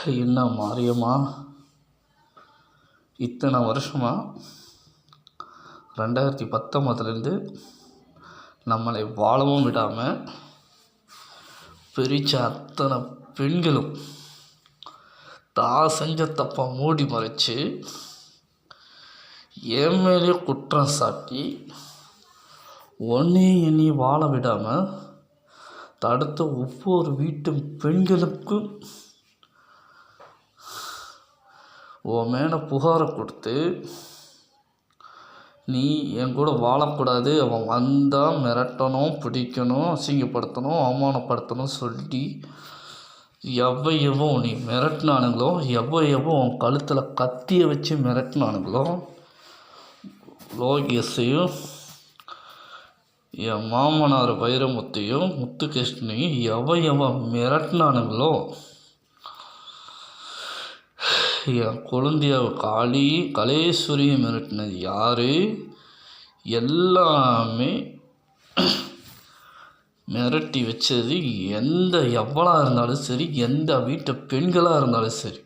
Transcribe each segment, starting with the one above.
என்ன மாரியம்மா, இத்தனை வருஷமா 2019லேருந்து நம்மளை வாழவும் விடாமல் பிரித்த அத்தனை பெண்களும் தான் செஞ்ச தப்பை மூடி மறைச்சு என் மேலே குற்றம் சாட்டி என்னை வாழ விடாமல் தடுத்த ஒவ்வொரு வீட்டு பெண்களுக்கும் உன் மேலே புகாரை கொடுத்து நீ என் கூட வாழக்கூடாது, அவன் வந்தால் மிரட்டணும், பிடிக்கணும், அசிங்கப்படுத்தணும், அவமானப்படுத்தணும் சொல்லி எவ்வளோ நீ மிரட்டினானுங்களோ, எவ்வளோ உன் கழுத்தில் கத்தியை வச்சு மிரட்டினானுங்களோ, லோகேஷையும் என் மாமனார் வைரமுத்தையும் முத்துகிருஷ்ணையும் எவ்வளோ மிரட்டினானுங்களோ, என் குழந்தைய கலேஸ்வரியை மிரட்டினது யார்? எல்லாமே மிரட்டி வச்சது எவ்வளோ இருந்தாலும் சரி, எந்த வீட்டு பெண்களாக இருந்தாலும் சரி,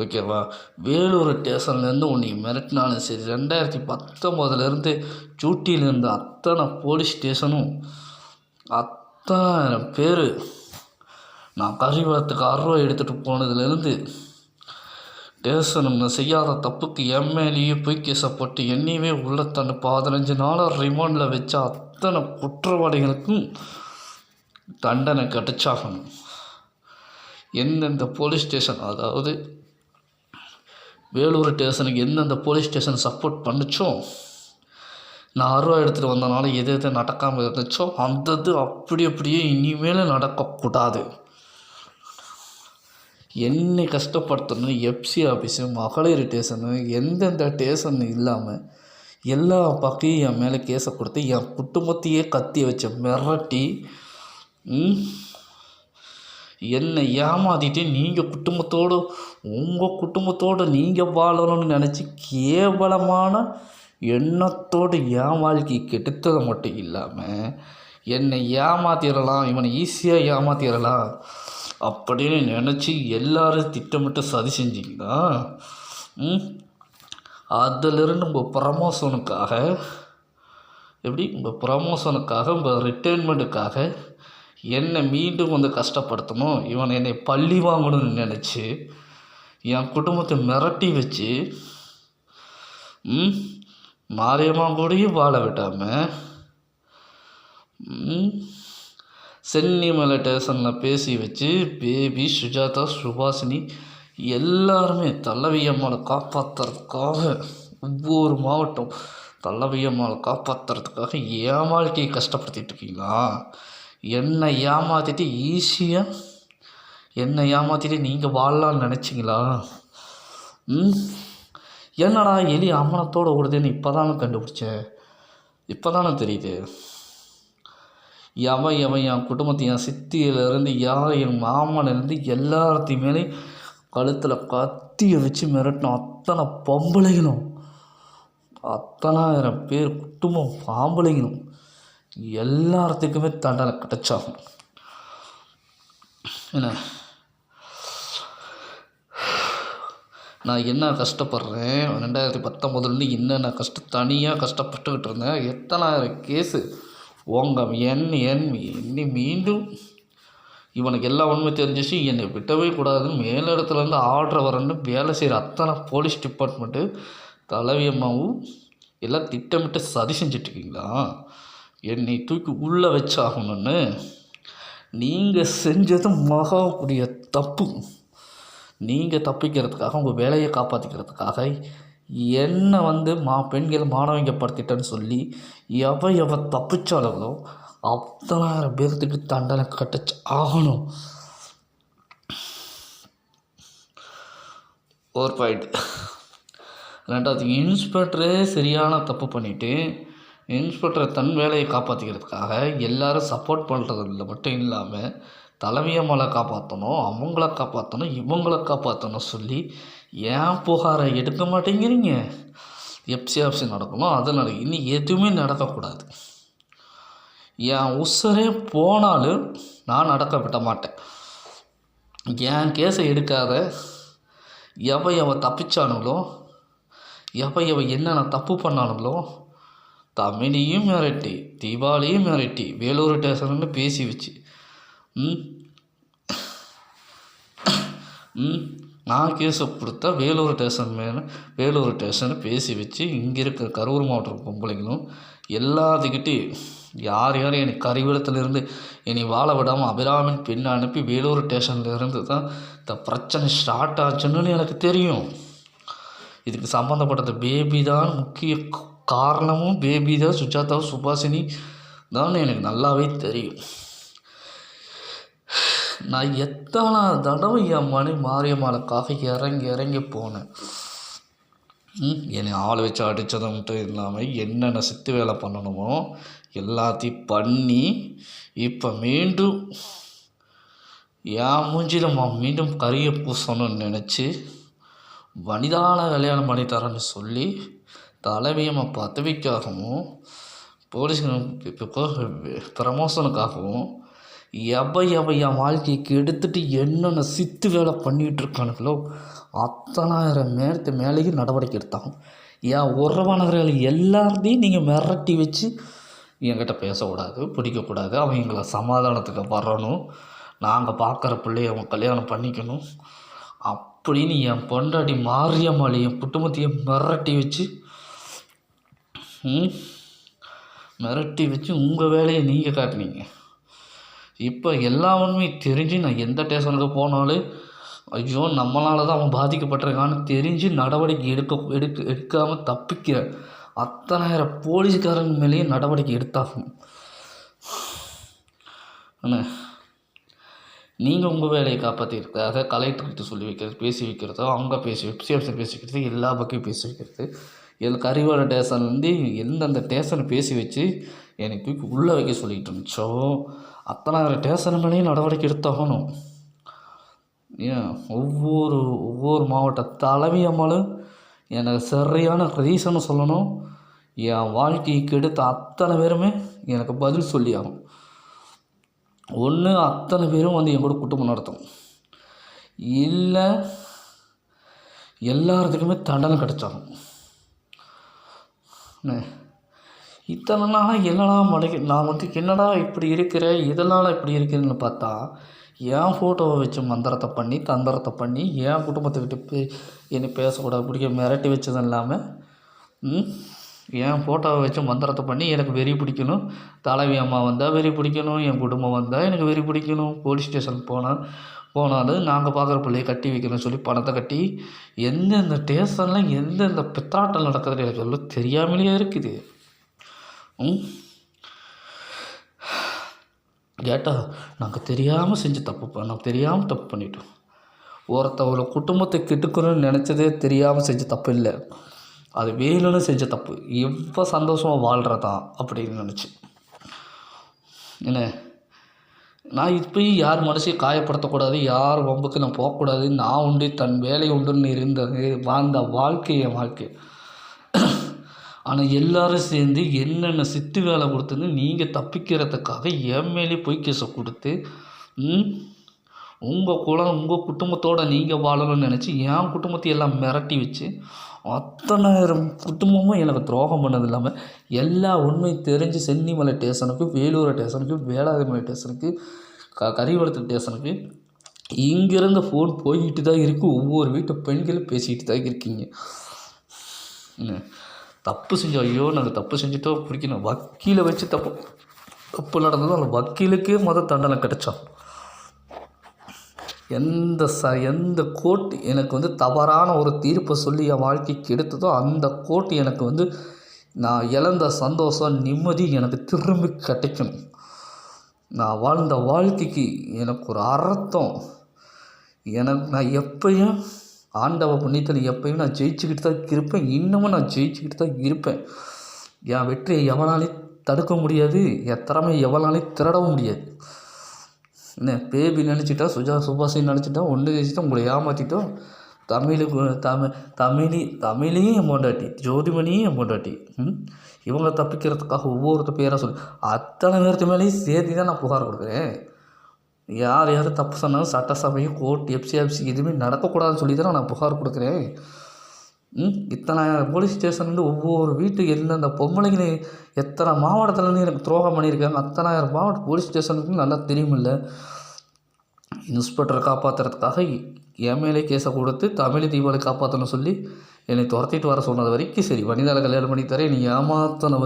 ஓகேவா? வேலூர் ஸ்டேஷன்லேருந்து உன்னை மிரட்டினாலும் சரி, 2019லேருந்து சூட்டியில் இருந்த அத்தனை போலீஸ் ஸ்டேஷனும் அத்தனை பேர் நான் கறிவரத்துக்கு 6 ரூபா எடுத்துகிட்டு போனதுலேருந்து ஸ்டேஷன் செய்யாத தப்புக்கு எம்எல்ஏ போய் கேஸை போட்டு என்னையுமே உள்ள தன்னு 15 நாளாக ரிமாண்டில் வச்ச அத்தனை குற்றவாளிகளுக்கும் தண்டனை கிடைச்சாகணும். எந்தெந்த போலீஸ் ஸ்டேஷன், அதாவது வேலூர் ஸ்டேஷனுக்கு எந்தெந்த போலீஸ் ஸ்டேஷன் சப்போர்ட் பண்ணிச்சோ, நான் 6 ரூபா எடுத்துகிட்டு வந்தனால எது நடக்காமல் இருந்துச்சோ அந்த அப்படியே இனிமேல் நடக்கக்கூடாது. என்னை கஷ்டப்படுத்தணும் எஃப்சி ஆஃபீஸு, மகளிர் ஸ்டேஷனு, எந்தெந்த ஸ்டேஷன் இல்லாமல் எல்லா பக்கையும் என் மேலே கேஸை கொடுத்து என் குடும்பத்தையே கத்தி வச்ச மிரட்டி என்னை ஏமாற்றிட்டு உங்கள் குடும்பத்தோடு நீங்கள் வாழணும்னு நினச்சி கேவலமான எண்ணத்தோடு என் வாழ்க்கை கெடுத்ததை மட்டும் இல்லாமல் என்னை ஏமாற்றிடலாம், இவனை ஈஸியாக ஏமாற்றிடலாம் அப்படின்னு நினச்சி எல்லோரும் திட்டமிட்டு சதி செஞ்சிங்கன்னா அதிலிருந்து உங்கள் ப்ரமோஷனுக்காக உங்கள் ரிட்டைர்மெண்ட்டுக்காக என்னை மீண்டும் வந்து கஷ்டப்படுத்தணும், இவனை என்னை பழி வாங்கணும்னு நினச்சி என் குடும்பத்தை மிரட்டி வச்சு மாரியம்மா கூடயும் வாழ விடாமல் சென்னிமலை ஸ்டேஷனில் பேசி வச்சு பேபி, சுஜாதா, சுபாஷினி எல்லாருமே தலைவியம்மாவை காப்பாற்றுறதுக்காக ஒவ்வொரு மாவட்டம் தலைவியம்மாவை காப்பாற்றுறதுக்காக என் வாழ்க்கையை கஷ்டப்படுத்திட்டு இருக்கீங்களா? என்னை ஏமாற்றிட்டு நீங்கள் வாழலான்னு நினச்சிங்களா? என்னடா எலி அம்மனத்தோடு ஓடுதுன்னு இப்போ தானே கண்டுபிடிச்சேன், இப்போ தானே தெரியுது. எவன் என் குடும்பத்தை, என் சித்தியிலேருந்து என் மாமனிலேருந்து எல்லாத்தையுமே கழுத்தில் கத்தியை வச்சு மிரட்டினோம் அத்தனை பொம்பளைகளும், 10,000 பேர் குடும்பம் ஆம்பளைங்களும் எல்லாத்துக்குமே தண்டனை கிடைச்சாகும். என்ன நான் என்ன கஷ்டப்படுறேன், 2019லேருந்து என்னென்ன தனியாக கஷ்டப்பட்டுக்கிட்டு இருந்தேன், எத்தனை கேஸு என்னை மீண்டும் இவனுக்கு எல்லா உண்மை தெரிஞ்சிச்சு, என்னை விட்டவே கூடாதுன்னு மேலிடத்துலேருந்து ஆர்டர் வரன்னு வேலை செய்கிற அத்தனை போலீஸ் டிபார்ட்மெண்ட்டு தலைவியம்மாவும் எல்லாம் திட்டமிட்டு சதி செஞ்சிட்ருக்கீங்களா? என்னை தூக்கி உள்ளே வச்சாகணும்னு நீங்கள் செஞ்சது மகாவுடைய தப்பு. நீங்கள் தப்பிக்கிறதுக்காக, உங்கள் வேலையை காப்பாற்றிக்கிறதுக்காக என்னை பெண்கள் மாணவிங்கப்படுத்திட்டேன்னு சொல்லி எவ தப்பிச்சாளர்களோ 10,000 பேர்த்துக்கு தண்டனை கட்டச்சு ஆகணும். ஒரு பாயிண்ட். 2வது, இன்ஸ்பெக்டரே சரியான தப்பு பண்ணிவிட்டு இன்ஸ்பெக்டரை தன் வேலையை காப்பாற்றிக்கிறதுக்காக எல்லோரும் சப்போர்ட் பண்ணுறதில்ல மட்டும் இல்லாமல் தலைவியம்மாவை காப்பாற்றணும், அவங்கள காப்பாற்றணும், இவங்கள காப்பாற்றணும் சொல்லி ஏன் புகாரை எடுக்க மாட்டேங்கிறீங்க? எஃப்சி நடக்கணும், அது நடக்கும். இனி எதுவுமே நடக்கக்கூடாது. என் உசுரே போனாலும் நான் நடக்க விட மாட்டேன். என் கேஸை எடுக்காத எவன் தப்பிச்சானுங்களோ எவன் என்னென்ன தப்பு பண்ணானுங்களோ தமிழையும் மிரட்டி தீபாவளியும் மிரட்டி வேலூர் ஸ்டேஷன்னு பேசி வச்சு நான் கேஸை கொடுத்தா வேலூர் ஸ்டேஷன் பேசி வச்சு இங்கே இருக்க கரூர் மாவட்ட பொம்பளைங்களும் எல்லாத்துக்கிட்டையும் யார் என்னை கரிவலத்திலிருந்து என்னை வாழ விடாமல் அபிராமின் பெண்ணை அனுப்பி வேலூர் ஸ்டேஷன்லேருந்து தான் இந்த பிரச்சனை ஸ்டார்ட் ஆச்சுன்னு எனக்கு தெரியும். இதுக்கு சம்மந்தப்பட்டது பேபி தான் முக்கிய காரணமும் பேபி தான், சுஜாதாவும் சுபாஷினி தான் எனக்கு நல்லாவே தெரியும். நான் எத்தனை தடவை என் மனை மாரியம்மாளுக்காக இறங்கி போனேன். என்னை ஆள் வச்சு அடித்ததை மட்டும் இல்லாமல் என்னென்ன சித்து வேலை பண்ணணுமோ எல்லாத்தையும் பண்ணி இப்போ மீண்டும் என் மூஞ்சியில் மீண்டும் கரிய பூசணும்னு நினச்சி வனிதான கல்யாணம் பண்ணி தரேன்னு சொல்லி தலைவியம்மா பதவிக்காகவும் போலீஸ் ப்ரமோஷனுக்காகவும் என் வாழ்க்கைக்கு எடுத்துகிட்டு என்னென்ன சித்து வேலை பண்ணிகிட்டு இருக்கானுங்களோ அத்தனாயிரம் மேலேயும் நடவடிக்கை எடுத்தாங்க. என் உறவானவர்கள் எல்லாத்தையும் நீங்கள் மிரட்டி வச்சு என்கிட்ட பேசக்கூடாது, பிடிக்கக்கூடாது, அவங்கள சமாதானத்துக்கு வரணும், நாங்கள் பார்க்குற பிள்ளைய அவங்க கல்யாணம் பண்ணிக்கணும் அப்படின்னு என் பொண்டாட்டி மாரியம்மாளி என் குடும்பத்தையே மிரட்டி வச்சு உங்கள் வேலையை நீங்கள் காட்டினீங்க. இப்போ எல்லா உண்மையும் தெரிஞ்சு நான் எந்த ஸ்டேஷனுக்கு போனாலும் ஐயோ நம்மளால தான் அவன் பாதிக்கப்பட்டிருக்கான்னு தெரிஞ்சு நடவடிக்கை எடுக்காமல் தப்பிக்கிற அத்தனாயிரம் போலீஸ்காரங்க மேலேயும் நடவடிக்கை எடுத்தாகணும். அண்ணா நீங்கள் உங்கள் வேலையை காப்பாற்றிருக்காக கலெக்டர்கிட்ட சொல்லி வைக்கிறது, பேசி வைக்கிறதோ, அவங்க பேசி வைக்கிறது, எல்லா பக்கையும் பேசி வைக்கிறது, கரிவாட ஸ்டேஷன்லேருந்து எந்தெந்த ஸ்டேஷனை பேசி வச்சு எனக்கு தூக்கி உள்ளே வைக்க சொல்லிகிட்டு இருந்துச்சோ அத்தனாயிரம் ஸ்டேஷன் மேலேயும் நடவடிக்கை எடுத்தாகணும். ஏன் ஒவ்வொரு மாவட்ட தலைமையம்மாலும் எனக்கு சரியான ரீசனை சொல்லணும். என் வாழ்க்கைக்கு எடுத்த அத்தனை பேருமே எனக்கு பதில் சொல்லி ஆகும். ஒன்று அத்தனை பேரும் வந்து என் கூட குடும்பம் நடத்தும், இல்லை எல்லாத்துக்குமே தண்டனை கிடச்சாகும். இத்தனை நாளாக என்னடா நான் வந்து என்னடா இப்படி இருக்கிறேன், இதனால் இப்படி இருக்கிறேன்னு பார்த்தா என் ஃபோட்டோவை வச்சு மந்திரத்தை பண்ணி தந்திரத்தை பண்ணி என் குடும்பத்தை விட்டு என்னை பேசக்கூடாது பிடிக்க மிரட்டி வச்சதும் இல்லாமல் என் ஃபோட்டோவை வச்சு மந்திரத்தை பண்ணி எனக்கு வெறி பிடிக்கணும், தலைவி அம்மா வந்தால் வெறி பிடிக்கணும், என் குடும்பம் வந்தால் எனக்கு வெறி பிடிக்கணும், போலீஸ் ஸ்டேஷன் போனாலும் நாங்கள் பார்க்குற பிள்ளையை கட்டி வைக்கணும்னு சொல்லி பணத்தை கட்டி எந்தெந்த ஸ்டேஷனில் எந்தெந்த பித்தாட்டம் நடக்குதுன்னு எனக்கு எல்லாம் தெரியாமலேயே இருக்குது. கேட்டால் நாங்கள் தெரியாமல் செஞ்சு தெரியாமல் தப்பு பண்ணிட்டோம். ஒருத்தவங்கள குடும்பத்தை கெட்டுக்கணும்னு நினச்சதே தெரியாமல் செஞ்ச தப்பு இல்லை, அது வேணும்னு செஞ்ச தப்பு. எவ்வளோ சந்தோஷமாக வாழ்கிறதா அப்படின்னு நினச்சி என்ன நான் இப்போயும் யார் மனசையும் காயப்படுத்தக்கூடாது, யார் வம்புக்கு நான் போகக்கூடாது, நான் உண்டு தன் வேலை உண்டுன்னு வாழ்ந்த வாழ்க்கை என் வாழ்க்கை. ஆனால் எல்லோரும் சேர்ந்து என்னென்ன சித்து வேலை கொடுத்துன்னு நீங்கள் தப்பிக்கிறதுக்காக என் மேலே பொய் கேஸை கொடுத்து உங்கள் குடும்பத்தோடு நீங்கள் வாழணும்னு நினச்சி என் குடும்பத்தை எல்லாம் மிரட்டி வச்சு அத்தனாயிரம் குடும்பமும் எனக்கு துரோகம் பண்ணது இல்லாமல் எல்லா உண்மையும் தெரிஞ்சு சென்னிமலை ஸ்டேஷனுக்கு, வேலூர் ஸ்டேஷனுக்கு, வேளாங்கண்ணி ஸ்டேஷனுக்கு, கரிவலத்து ஸ்டேஷனுக்கு இங்கேருந்து ஃபோன் போய்கிட்டு தான் இருக்குது. ஒவ்வொரு வீட்டு பெண்களும் பேசிக்கிட்டு தான் இருக்கீங்க. தப்பு செஞ்சோம், ஐயோ நாங்கள் தப்பு செஞ்சுட்டோ பிடிக்கணும், வக்கீலை வச்சு தப்பு நடந்ததோ அந்த வக்கீலுக்கே தண்டனை கிடைச்சோம். எந்த கோர்ட் எனக்கு வந்து தவறான ஒரு தீர்ப்பை சொல்லி என் வாழ்க்கைக்கு எடுத்ததோ அந்த கோர்ட் எனக்கு வந்து நான் இழந்த சந்தோஷம் நிம்மதி எனக்கு திரும்பி கிடைக்கணும். நான் வாழ்ந்த வாழ்க்கைக்கு எனக்கு ஒரு அர்த்தம், நான் எப்பயும் ஆண்டவ புண்ணியத்தில் எப்பயும் நான் ஜெயிச்சுக்கிட்டு தான் இருப்பேன், இன்னமும் நான் ஜெயிச்சுக்கிட்டு தான் இருப்பேன். என் வெற்றியை எவனாலையும் தடுக்க முடியாது, என் திறமையை எவனாலையும் திரடவும் முடியாது. என்ன பேபி நினச்சிட்டா, சுபாஷின்னு நினச்சிட்டா, ஒன்று ஜெயிச்சிட்டா, உங்களை ஏமாற்றிட்டோம். தமிழையும் என் பொண்டாட்டி, ஜோதிமணியும் என் பொண்டாட்டி, இவங்க தப்பிக்கிறதுக்காக ஒவ்வொருத்த பேராக சொல்லி அத்தனை பேர்த்து மேலேயும் சேர்த்து தான் நான் புகார் கொடுக்குறேன். யார் யார் தப்பு சொன்னாலும் சட்டசபை, கோர்ட், எஃப்சிஆர்பிசி எதுவுமே நடக்கக்கூடாதுன்னு சொல்லி தானே நான் புகார் கொடுக்குறேன். இத்தனாயிரம் போலீஸ் ஸ்டேஷன்லேருந்து ஒவ்வொரு வீட்டுக்கு எந்தெந்த பொம்பளைங்க எத்தனை மாவட்டத்துலேருந்து எனக்கு துரோகம் பண்ணியிருக்காங்க, அத்தனாயிரம் மாவட்ட போலீஸ் ஸ்டேஷனுக்கு நல்லா தெரியுமில்ல. இன்ஸ்பெக்டரை காப்பாற்றுறதுக்காக என் மேலே கேஸை கொடுத்து தமிழ் தீபாவளி காப்பாற்றணும்னு சொல்லி என்னை துரத்திட்டு வர சொன்னது வரைக்கும் சரி. வனிதாவில் கல்யாணம் பண்ணி தரேன், நீ ஏமாத்தின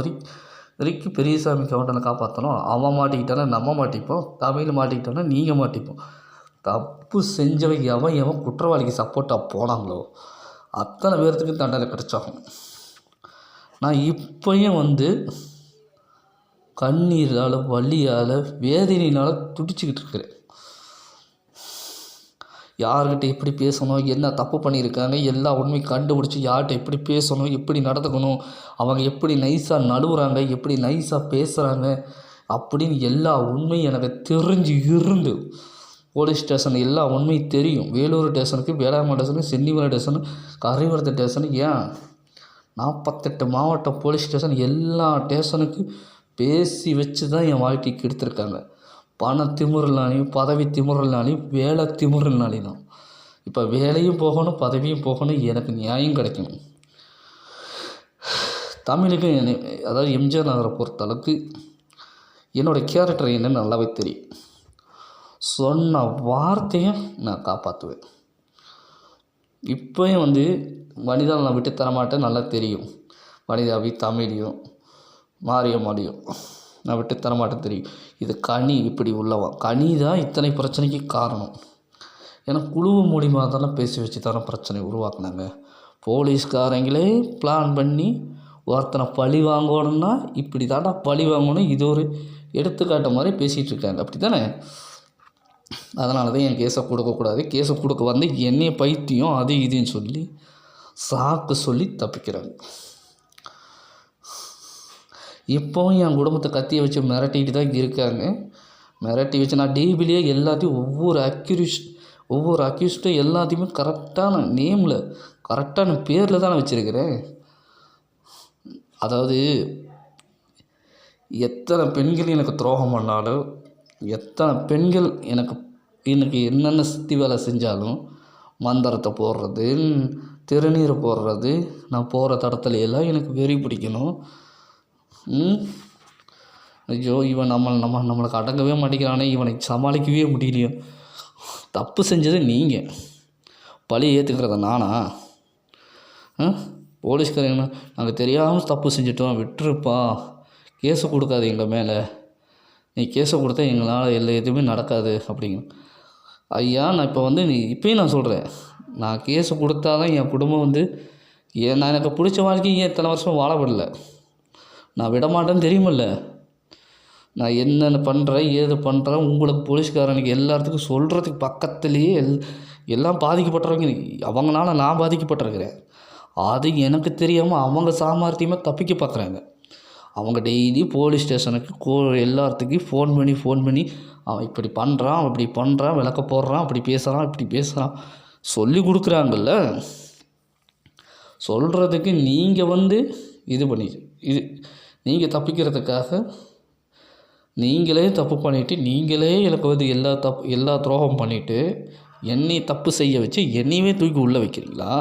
வரைக்கும் பெரியசாமி கவுண்டனை காப்பாற்றணும். அவன் மாட்டிக்கிட்டானா நம்ம மாட்டிப்போம், தமிழ் மாட்டிக்கிட்டானா நீங்கள் மாட்டிப்போம். தப்பு செஞ்சவன் எவன் குற்றவாளிக்கு சப்போர்ட்டாக போனாங்களோ அத்தனை பேர்த்துக்கு தண்டனை கிடச்சாகும். நான் இப்போயும் கண்ணீரால், வலியால், வேதனையினால் துடிச்சிக்கிட்டு இருக்கிறேன். யார்கிட்ட எப்படி பேசணும், என்ன தப்பு பண்ணியிருக்காங்க, எல்லா உண்மையும் கண்டுபிடிச்சி யார்கிட்ட எப்படி பேசணும், எப்படி நடந்துக்கணும், அவங்க எப்படி நைஸாக நழுவுறாங்க, எப்படி நைஸாக பேசுகிறாங்க அப்படின்னு எல்லா உண்மையும் எனக்கு தெரிஞ்சு இருந்து போலீஸ் ஸ்டேஷன் எல்லா உண்மையும் தெரியும். வேலூர் ஸ்டேஷனுக்கு, வேளாண்மை ஸ்டேஷனுக்கு, சென்னிமலை ஸ்டேஷனு, கரைவரத்து ஸ்டேஷனு, ஏன் 48 மாவட்ட போலீஸ் ஸ்டேஷன் எல்லா ஸ்டேஷனுக்கு பேசி வச்சு தான் என் வாழ்க்கைக்கு எடுத்திருக்காங்க. பண திமுறல்னாலையும், பதவி திமுறல்னாலையும், வேலை திமுறல்னாலையும் தான். இப்போ வேலையும் போகணும், பதவியும் போகணும், எனக்கு நியாயம் கிடைக்கணும். தமிழுக்கு அதாவது எம்ஜிஆர் நகரை பொறுத்தளவுக்கு என்னோடய கேரக்டர் என்னன்னு நல்லாவே தெரியும். சொன்ன வார்த்தையை நான் காப்பாற்றுவேன். இப்போயும் வனிதாவை நான் விட்டு தரமாட்டேன், நல்லா தெரியும். வனிதாவி, தமிழையும், மாரியம்மாளையும் நான் விட்டு தரமாட்டேன் தெரியும். இது கனி இப்படி உள்ளவா, கனி தான் இத்தனை பிரச்சனைக்கு காரணம். ஏன்னா குழு மூலியமாக தானே பேசி வச்சு தானே பிரச்சனை உருவாக்குனாங்க. போலீஸ்காரங்களே பிளான் பண்ணி ஒருத்தனை பழி வாங்கணுன்னா இப்படி தாண்டா பழி வாங்கணும், இது ஒரு எடுத்துக்காட்ட மாதிரி பேசிகிட்டு இருக்காங்க. அப்படி தானே? அதனால தான் என் கேஸை கொடுக்கக்கூடாது, கேஸை கொடுக்க என்னைய பைத்தியம் அது இதுன்னு சொல்லி சாக்கு சொல்லி தப்பிக்கிறாங்க. இப்போவும் என் குடும்பத்தை கத்தியை வச்சு மிரட்டிட்டு தான் இருக்காங்க. மிரட்டி வச்சு நான் டிபிலேயே எல்லாத்தையும் ஒவ்வொரு அக்யூஸ்ட்டும் எல்லாத்தையுமே கரெக்டான நேமில், கரெக்டான பேரில் தான் நான் வச்சுருக்கிறேன். அதாவது எத்தனை பெண்கள் எனக்கு துரோகம் பண்ணாலும், எத்தனை பெண்கள் எனக்கு என்னென்ன சித்தி வேலை செஞ்சாலும், மந்திரத்தை போடுறது, திருநீரை போடுறது, நான் போகிற தடத்துல எல்லாம் எனக்கு வெறி பிடிக்கணும். ஐயோ இவன் நம்மளுக்கு அடங்கவே மாட்டேங்கிறானே, இவனை சமாளிக்கவே முடியலையோ. தப்பு செஞ்சது நீங்கள், பழி ஏற்றுக்கிறத நானா? போலீஸ்காரங்க நாங்கள் தெரியாமல் தப்பு செஞ்சிட்டோம், விட்டுருப்பா, கேஸை கொடுக்காது எங்கள் மேலே, நீ கேஸை கொடுத்தா எங்களால் எதுவுமே நடக்காது அப்படிங்க. ஐயா நான் இப்போ இப்போயும் நான் சொல்கிறேன், நான் கேஸு கொடுத்தா தான் என் குடும்பம் நான் எனக்கு பிடிச்ச வாழ்க்கையை இத்தனை வருஷம் வாழ விடல. நான் விடமாட்டேன்னு தெரியுமில்ல. நான் என்னென்ன பண்ணுறேன், ஏது பண்ணுறேன், உங்களுக்கு போலீஸ்காரனுக்கு எல்லாத்துக்கும் சொல்கிறதுக்கு பக்கத்துலேயே எல்லாம் பாதிக்கப்பட்டவங்க, அவங்களால நான் பாதிக்கப்பட்டிருக்கிறேன். அது எனக்கு தெரியாமல் அவங்க சாமர்த்தியமாக தப்பிக்க பார்க்குறாங்க. அவங்க டெய்லி போலீஸ் ஸ்டேஷனுக்கு எல்லாத்துக்கும் ஃபோன் பண்ணி அவன் இப்படி பண்ணுறான், அப்படி பண்ணுறான், விளக்க போடுறான், அப்படி பேசுகிறான், இப்படி பேசுகிறான் சொல்லி கொடுக்குறாங்கல்ல. சொல்கிறதுக்கு நீங்கள் நீங்கள் தப்பிக்கிறதுக்காக நீங்களே தப்பு பண்ணிவிட்டு, நீங்களே எனக்கு எல்லா துரோகம் பண்ணிவிட்டு என்னை தப்பு செய்ய வச்சு என்னையவே தூக்கி உள்ளே வைக்கிறீங்களா?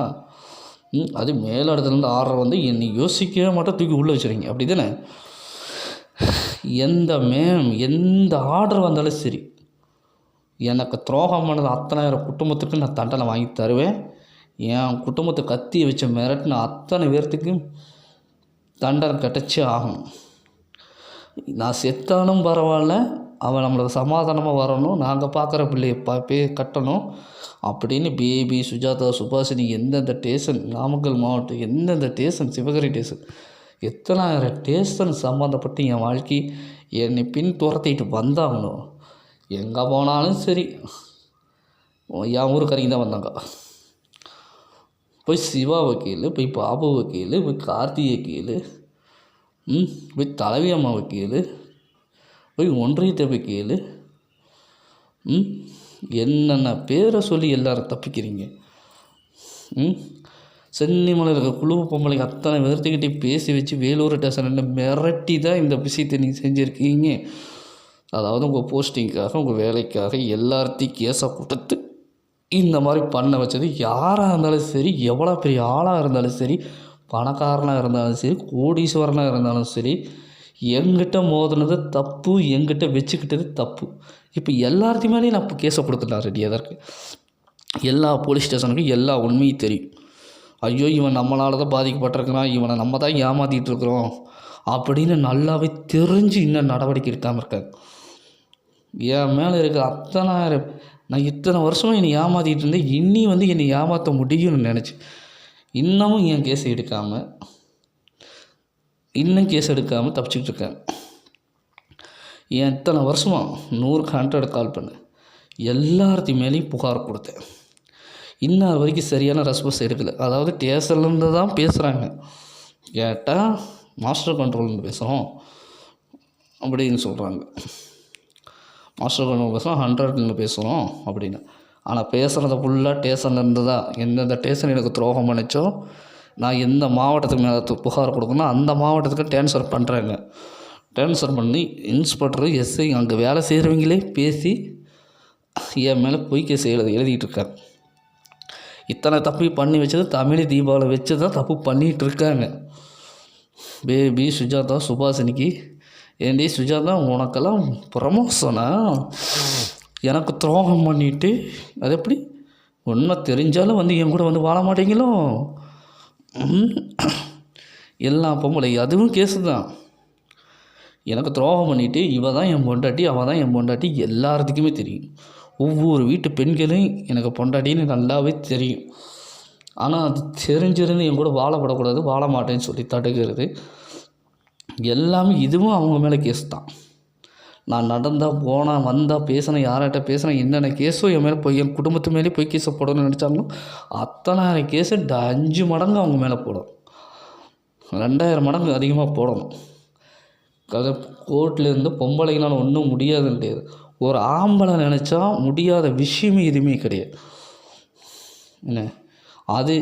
அது மேலிடத்துலேருந்து ஆர்டர் என்னை யோசிக்கவே மாட்டேன் தூக்கி உள்ளே வச்சுருங்க, அப்படி தானே? எந்த ஆர்டர் வந்தாலும் சரி, எனக்கு துரோகம் பண்ணது அத்தனாயிரம் குடும்பத்துக்கு நான் தண்டனை வாங்கி தருவேன். என் குடும்பத்தை கத்தியை வச்ச மிரட்டின அத்தனை பேர்த்துக்கும் தண்டனை கிடச்சே ஆகணும். நான் செத்தாலும் பரவாயில்ல, அவன் நம்மளுக்கு சமாதானமாக வரணும், நாங்கள் பார்க்குற பிள்ளையை கட்டணும் அப்படின்னு பேபி, சுஜாதா, சுபாஷினி எந்தெந்த ஸ்டேஷன், நாமக்கல் மாவட்டம் எந்தெந்த ஸ்டேஷன், சிவகிரி ஸ்டேஷன், எத்தனாயிரம் ஸ்டேஷன் சம்மந்தப்பட்டு என் வாழ்க்கை என்னை பின் துரத்திட்டு வந்தாங்களோ, எங்கே போனாலும் சரி என் ஊருக்காரங்க தான் வந்தாங்க. போய் சிவா வக்கீல், போய் பாபு வக்கீல், போய் கார்த்திகை வக்கீல், போய் தலைவி அம்மா வக்கீல், போய் ஒன்றியத்தை வக்கீல், என்னென்ன பேரை சொல்லி எல்லோரும் தப்பிக்கிறீங்க. சென்னிமலையில் இருக்க குழு பொம்பளைங்க அத்தனை பேர்த்துக்கிட்டே பேசி வச்சு வேலூர் ஸ்டேஷனில் மிரட்டி தான் இந்த விஷயத்தை நீங்கள் செஞ்சுருக்கீங்க. அதாவது உங்கள் போஸ்டிங்காக உங்கள் வேலைக்காக எல்லார்த்தையும் கேஸை கொடுத்து இந்த மாதிரி பண்ண வச்சது யாராக இருந்தாலும் சரி, எவ்வளோ பெரிய ஆளாக இருந்தாலும் சரி, பணக்காரனாக இருந்தாலும் சரி, கோடீஸ்வரனாக இருந்தாலும் சரி, என்கிட்ட மோதினது தப்பு, என்கிட்ட வச்சுக்கிட்டது தப்பு. இப்போ எல்லாத்தையும் மேலேயும் நான் இப்போ கேஸை கொடுத்துட்டேன் ரெடியாக தான் இருக்குது. எல்லா போலீஸ் ஸ்டேஷனுக்கும் எல்லா உண்மையும் தெரியும். ஐயோ இவன் நம்மளால் தான் பாதிக்கப்பட்டிருக்கிறான், இவனை நம்ம தான் ஏமாற்றிட்டு இருக்கிறோம் அப்படின்னு நல்லாவே தெரிஞ்சு இன்னும் நடவடிக்கை எடுக்காமல் இருக்காங்க. என் மேலே இருக்கிற அத்தனை நான் இத்தனை வருஷமாக என்னை ஏமாற்றிட்டு இருந்தேன், இன்னி வந்து என்னை ஏமாற்ற முடியும்னு நினச்சி இன்னமும் என் கேஸ் எடுக்காமல் தப்பிச்சுக்கிட்டு இருக்கேன். என் இத்தனை வருஷமாக 100க்கு 100 கால் பண்ணேன், எல்லார்த்தையும் மேலேயும் புகார் கொடுத்தேன். இன்னும் வரைக்கும் சரியான ரெஸ்பான்ஸ் எடுக்கலை. அதாவது ஸ்டேஷன்லேருந்து தான் பேசுகிறாங்க, கேட்டால் மாஸ்டர் கண்ட்ரோல்னு பேசுகிறோம் அப்படின்னு சொல்கிறாங்க. மாஸ்டர் கண்ட்ரோல் பேசுகிறோம், 100ன்னு பேசுகிறோம் அப்படின்னு. ஆனால் பேசுகிறத ஃபுல்லாக ஸ்டேஷன்லேருந்து தான். எந்தெந்த ஸ்டேஷன் எனக்கு துரோகம் பண்ணிச்சோ, நான் எந்த மாவட்டத்துக்கு மேலே புகார் கொடுக்கணும் அந்த மாவட்டத்துக்கு ட்ரான்ஸ்ஃபர் பண்ணுறாங்க. ட்ரான்ஸ்ஃபர் பண்ணி இன்ஸ்பெக்டரு எஸ்ஐ அங்கே வேலை செய்கிறவங்களே பேசி என் மேலே பொய் கேஸ் எழுதிக்கிட்டு இருக்காங்க. இத்தனை தப்பு பண்ணி வச்சது தமிழ் தீபாவளி வச்சு தான் தப்பு பண்ணிகிட்டு இருக்காங்க. பேபி சுஜாதா சுபாஷினிக்கு, ஏண்டி சுஜாதா உனக்கெல்லாம் ப்ரமோஷனா? எனக்கு துரோகம் பண்ணிவிட்டு அது எப்படி உண்மை தெரிஞ்சாலும் வந்து என் கூட வந்து வாழ மாட்டீங்களோ? எல்லா பொம்பளை அதுவும் கேஸு தான். எனக்கு துரோகம் பண்ணிவிட்டு இவ தான் என் பொண்டாட்டி, அவள் தான் என் பொண்டாட்டி எல்லாத்துக்குமே தெரியும். ஒவ்வொரு வீட்டு பெண்களும் எனக்கு பொண்டாட்டின்னு நல்லாவே தெரியும். ஆனால் அது தெரிஞ்சிருந்து என் கூட வாழப்படக்கூடாது, வாழ மாட்டேன்னு சொல்லி தடுக்கிறது எல்லாமே இதுவும் அவங்க மேலே கேஸ் தான். நான் நடந்தால் போனால் வந்தால் பேசினேன், யார்கிட்ட பேசினேன், என்னென்ன கேஸோ என் மேலே போய் என் குடும்பத்து மேலே போய் கேஸை போடணும்னு நினச்சாலும் அத்தனை கேஸு 5 மடங்கு அவங்க மேலே போடும், 2000 மடங்கு அதிகமாக போடணும். அது கோர்ட்லேருந்து பொம்பளைங்களால் ஒன்றும் முடியாதுன்னு கிடையாது. ஒரு ஆம்பளை நினச்சா முடியாத விஷயமே எதுவுமே கிடையாது. என்ன அது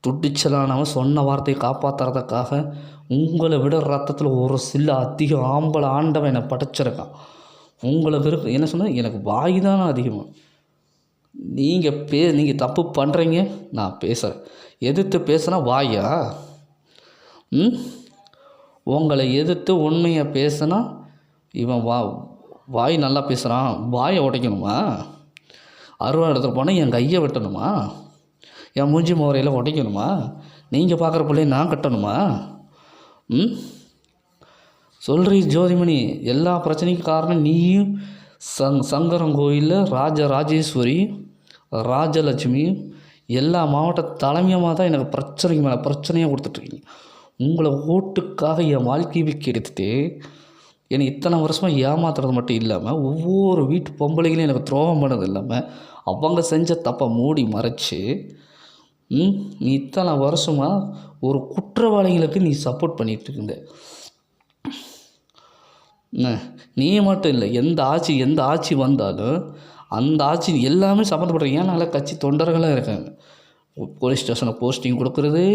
துடிச்சலானவன் சொன்ன வார்த்தையை காப்பாற்றுறதுக்காக உங்களை விட ரத்தத்தில் ஒரு சில அதிக ஆம்பளை ஆண்டவன் என்னை படைச்சிருக்கான். உங்களுக்கு இருக்கு என்ன சொன்னால் எனக்கு வாய் தானே அதிகமாக. நீங்கள் தப்பு பண்ணுறீங்க, நான் பேசுகிறேன், எதிர்த்து பேசுனா வாயா? உங்களை எதிர்த்து உண்மையை பேசுனா இவன் வாய் நல்லா பேசுகிறான், வாயை உடைக்கணுமா? அருவா எடுத்துகிட்டு போனால் என் கையை வெட்டணுமா? என் மூஞ்சி முறையில் உடைக்கணுமா? நீங்கள் பார்க்குற பிள்ளைய நான் கட்டணுமா? சொல்கிறீ ஜோதிமணி, எல்லா பிரச்சனைக்கும் காரணம் நீயும் சங்கரங்கோயிலில் ராஜராஜேஸ்வரி ராஜலட்சுமி எல்லா மாவட்ட தலைமையமாக தான் எனக்கு பிரச்சனைக்கு மேலே பிரச்சனையாக கொடுத்துட்ருக்கீங்க. உங்களை ஓட்டுக்காக என் வாழ்க்கையை கெடுத்துட்டு என்னை இத்தனை வருஷமாக ஏமாத்துறது மட்டும் இல்லாமல் ஒவ்வொரு வீட்டு பொம்பளைகளையும் எனக்கு துரோகம் பண்ணது இல்லாமல் அவங்க செஞ்ச தப்பை மூடி மறைச்சி நீ இத்தனை வருஷமாக ஒரு குற்றவாளிகளுக்கு நீ சப்போர்ட் பண்ணிகிட்டு இருந்த. நீ மட்டும் இல்லை, எந்த ஆட்சி வந்தாலும் அந்த ஆட்சி எல்லாமே சம்மந்தப்படுறீங்க. ஏன் நல்ல கட்சி தொண்டர்களாக இருக்காங்க. போலீஸ் ஸ்டேஷனில் போஸ்டிங் கொடுக்குறது,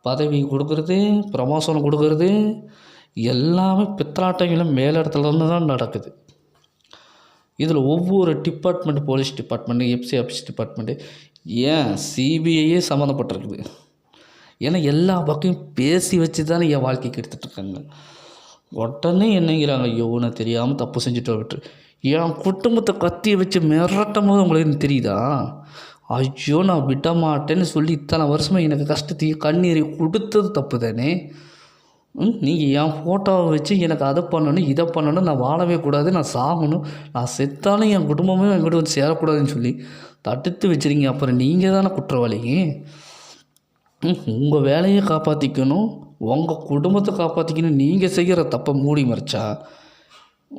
பதவி கொடுக்குறது, ப்ரமோஷன் கொடுக்குறது எல்லாமே பித்தலாட்டைகளும் மேலிடத்துலேருந்து தான் நடக்குது. இதில் ஒவ்வொரு department, police department, FC office department, ஏன் சிபிஐயே சம்மந்தப்பட்டிருக்குது. ஏன்னா எல்லா பக்கையும் பேசி வச்சு தானே என் வாழ்க்கைக்கு எடுத்துகிட்ருக்காங்க. உடனே என்னங்கிறாங்க, ஐயோ நான் தெரியாமல் தப்பு செஞ்சுட்டு விட்டுரு. என் குடும்பத்தை கத்தியை வச்சு மிரட்டும் போது உங்களுக்கு தெரியுதா? ஐயோ நான் விட மாட்டேன்னு சொல்லி இத்தனை வருஷமாக எனக்கு கஷ்டத்தையும் கண்ணீரை கொடுத்தது தப்பு தானே. நீங்கள் என் ஃபோட்டோவை வச்சு எனக்கு அதை பண்ணணும் இதை பண்ணணும், நான் வாழவே கூடாது, நான் சாகணும், நான் செத்தாலும் என் குடும்பமே என்கிட்ட வந்து சேரக்கூடாதுன்னு சொல்லி தடுத்து வச்சுருங்க. அப்புறம் நீங்கள் தானே குற்றவாளிங்க. உங்கள் வேலையை காப்பாற்றிக்கணும், உங்கள் குடும்பத்தை காப்பாற்றிக்கணும். நீங்கள் செய்கிற தப்பை மூடி மறைச்சா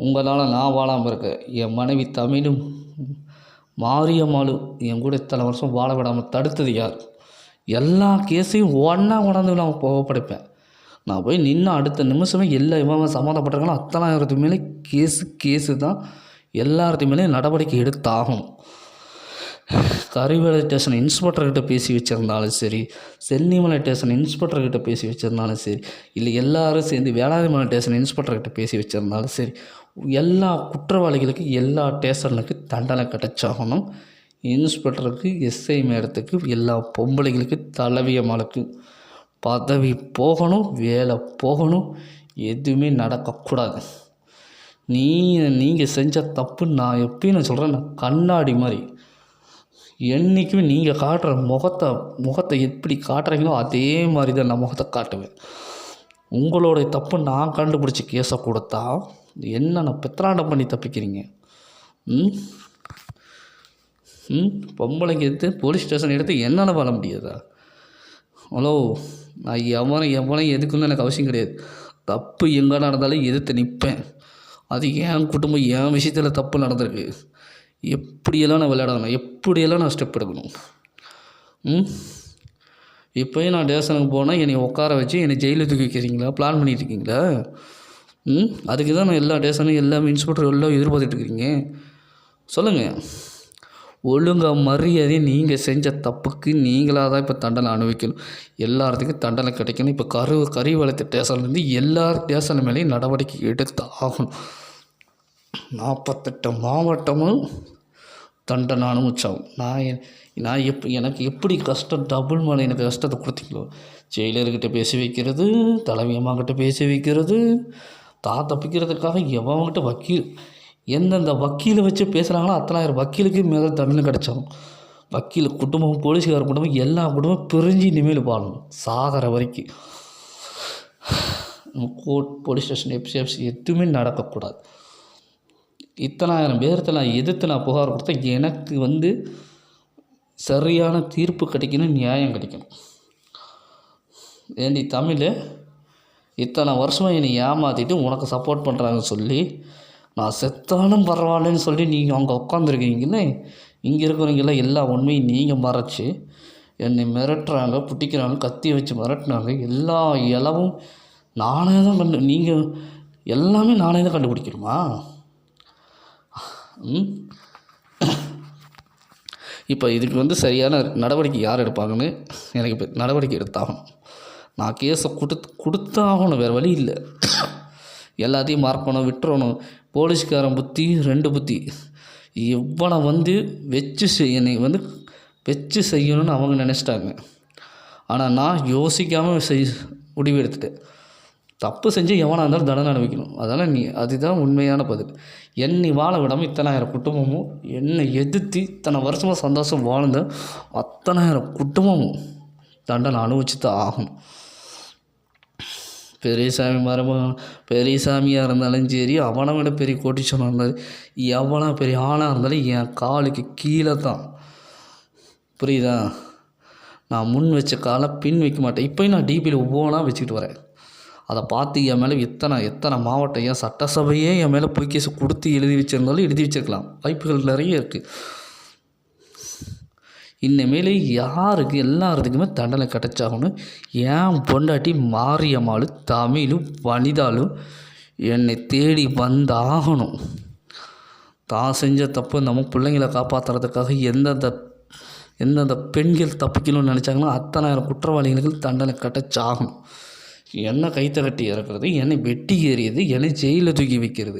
உங்களால் நான் வாழாமல் இருக்க. என் மனைவி தமிழும் மாரியம்மாளும் என் கூட இத்தனை வருஷம் வாழ விடாமல் தடுத்தது யார்? எல்லா கேஸையும் ஒன்றா உணர்ந்து நான் போகப்படைப்பேன். நான் போய் நின்று அடுத்த நிமிஷமே எல்லா இவன் சம்மந்தப்பட்டிருக்கானோ அத்தனாயிரத்து மேலே கேஸு தான். எல்லாத்துக்கு மேலே நடவடிக்கை எடுத்தாகணும். கரிவேலை ஸ்டேஷன் இன்ஸ்பெக்டர்கிட்ட பேசி வச்சுருந்தாலும் சரி, சென்னிமலை ஸ்டேஷன் இன்ஸ்பெக்டர்கிட்ட பேசி வச்சுருந்தாலும் சரி, இல்லை எல்லோரும் சேர்ந்து வேளாண்மை ஸ்டேஷன் இன்ஸ்பெக்டர்கிட்ட பேசி வச்சுருந்தாலும் சரி, எல்லா குற்றவாளிகளுக்கு எல்லா ஸ்டேஷனுக்கு தண்டனை கிடைச்சாகணும். இன்ஸ்பெக்டருக்கு, எஸ்ஐ மேடத்துக்கு, எல்லா பொம்பளைங்களுக்கு, தலைவியம்மாளுக்கு பதவி போகணும், வேலை போகணும். எதுவுமே நடக்கக்கூடாது. நீங்கள் செஞ்ச தப்பு நான் எப்பயும் சொல்கிறேன், நான் கண்ணாடி மாதிரி என்றைக்குமே நீங்கள் காட்டுற முகத்தை எப்படி காட்டுறீங்களோ அதே மாதிரி தான் நான் முகத்தை காட்டுவேன். உங்களுடைய தப்பு நான் கண்டுபிடிச்சி கேஸை கொடுத்தா என்னென்ன பித்ராண்டம் பண்ணி தப்பிக்கிறீங்க? பொம்பளைங்க எடுத்து போலீஸ் ஸ்டேஷன் எடுத்து என்னால் வாழ முடியாதா? ஹலோ, நான் எவனையும் எதுக்குன்னு எனக்கு அவசியம் கிடையாது. தப்பு எங்கே நடந்தாலும் எதிர்த்து நிற்பேன். அது என் குடும்பம், என் விஷயத்தில் தப்பு நடந்திருக்கு. எப்படியெல்லாம் நான் விளையாடணும், எப்படியெல்லாம் நான் ஸ்டெப் எடுக்கணும். இப்போயும் நான் ஸ்டேஷனுக்கு போனால் என்னை உட்கார வச்சு என்னை ஜெயிலில் தூக்கி வைக்கிறீங்களா? பிளான் பண்ணிட்டுருக்கீங்களா? அதுக்கு தான் நான் எல்லா ஸ்டேஷனும் எல்லா இன்ஸ்பெக்டர் எல்லாம் எதிர்பார்த்துட்ருக்கீங்க. சொல்லுங்கள். ஒழுங்காக மரியாதையை நீங்கள் செஞ்ச தப்புக்கு நீங்களாக தான் இப்போ தண்டனை அனுபவிக்கணும். எல்லாத்துக்கும் தண்டனை கிடைக்கணும். இப்போ கரிவளத்து ஸ்டேஷன்லேருந்து எல்லா ஸ்டேஷன் மேலேயும் நடவடிக்கை எடுத்து ஆகணும். 48 மாவட்டமும் தண்டனை அனுபவிச்சாகும். நான் எனக்கு எப்படி கஷ்டம் டபுள் மேலே எனக்கு கஷ்டத்தை கொடுத்தீங்களோ, ஜெயிலர்கிட்ட பேசி வைக்கிறது, தலைவியம்மாக்கிட்ட பேசி வைக்கிறது, தப்பிக்கிறதுக்காக எவன்கிட்ட எந்தெந்த வக்கீலை வச்சு பேசுகிறாங்களோ அத்தனாயிரம் வக்கீலுக்கு மேலே தண்டனை கிடைச்சாகும். வக்கீல் குடும்பம், போலீஸ்கார குடும்பம், எல்லா குடும்பம் பிரிஞ்சு இனிமேல் வாழணும் சாகிற வரைக்கும். கோர்ட், போலீஸ் ஸ்டேஷன், எஃப்சி எதுவுமே நடக்கக்கூடாது. இத்தனாயிரம் பேர்த்த நான் எதிர்த்து நான் புகார் கொடுத்தா எனக்கு சரியான தீர்ப்பு கிடைக்கணும், நியாயம் கிடைக்கணும். ஏண்டி தமிழ் இத்தனை வருஷமாக என்னை ஏமாற்றிட்டு உனக்கு சப்போர்ட் பண்ணுறாங்கன்னு சொல்லி நான் செத்தாலும் பரவாயில்லன்னு சொல்லி நீங்கள் அங்கே உட்காந்துருக்கீங்கன்னு இங்கே இருக்கிறவங்கெல்லாம் எல்லா உண்மையும் நீங்கள் மறைச்சி என்னை மிரட்டுறாங்க, பிடிக்கிறாங்க, கத்தியை வச்சு மிரட்டுனாங்க. எல்லா இலவும் நானே தான் நீங்கள் எல்லாமே நானே தான் கண்டுபிடிக்கணுமா? இப்போ இதுக்கு சரியான நடவடிக்கை யார் எடுப்பாங்கன்னு எனக்கு இப்போ நடவடிக்கை எடுத்தாகணும். நான் கேஸை கொடுத்தாகணும், வேறு வழி இல்லை. எல்லாத்தையும் மறக்கணும், விட்டுறணும். போலீஸ்காரன் புத்தி 2 புத்தி. இவனை என்னை வச்சு செய்யணும்னு அவங்க நினச்சிட்டாங்க. ஆனால் நான் யோசிக்காமல் முடிவு எடுத்துட்டேன். தப்பு செஞ்சு எவனாக இருந்தாலும் தண்டனை அனுபவிக்கணும். அதனால் அதுதான் உண்மையான பதில். என்னை வாழ விடாமல் இத்தனாயிரம் குடும்பமும் என்னை எதிர்த்து இத்தனை வருஷமாக சந்தோஷம் வாழ்ந்த அத்தனாயிரம் குடும்பமும் தண்டனை அனுபவிச்சு தான் ஆகணும். பெரிய சாமியாக இருந்தாலும் சரி, அவனை விட பெரிய கோட்டீஸ்வரனாக இருந்தாலும், எவனா பெரிய ஆளாக இருந்தாலும் என் காலுக்கு கீழே தான். புரியுதா? நான் முன் வச்ச காலை பின் வைக்க மாட்டேன். இப்போயும் நான் டிபியில் ஒவ்வொன்றா வச்சுக்கிட்டு வரேன். அதை பார்த்து என் மேலே எத்தனை மாவட்டம், என் சட்டசபையே என் மேலே போய் கேஸ் கொடுத்து எழுதி வச்சுருந்தாலும் எழுதி வச்சுருக்கலாம். வாய்ப்புகள் நிறைய இருக்குது. இனிமேல் எல்லாத்துக்குமே தண்டனை கிடைச்சாகணும். ஏன் பொண்டாட்டி மாரியம்மாளும் தமிழும் வனிதாலும் என்னை தேடி வந்தாகணும். தான் செஞ்ச தப்பு நம்ம பிள்ளைங்களை காப்பாற்றுறதுக்காக எந்தெந்த பெண்கள் தப்பிக்கணும்னு நினச்சாங்களோ அத்தனாயிரம் குற்றவாளிகளுக்கு தண்டனை கிடைச்சாகணும். என்னை கைத்தை கட்டி இறக்குறது, என்னை வெட்டி ஏறியது, என்னை ஜெயிலில் தூக்கி வைக்கிறது,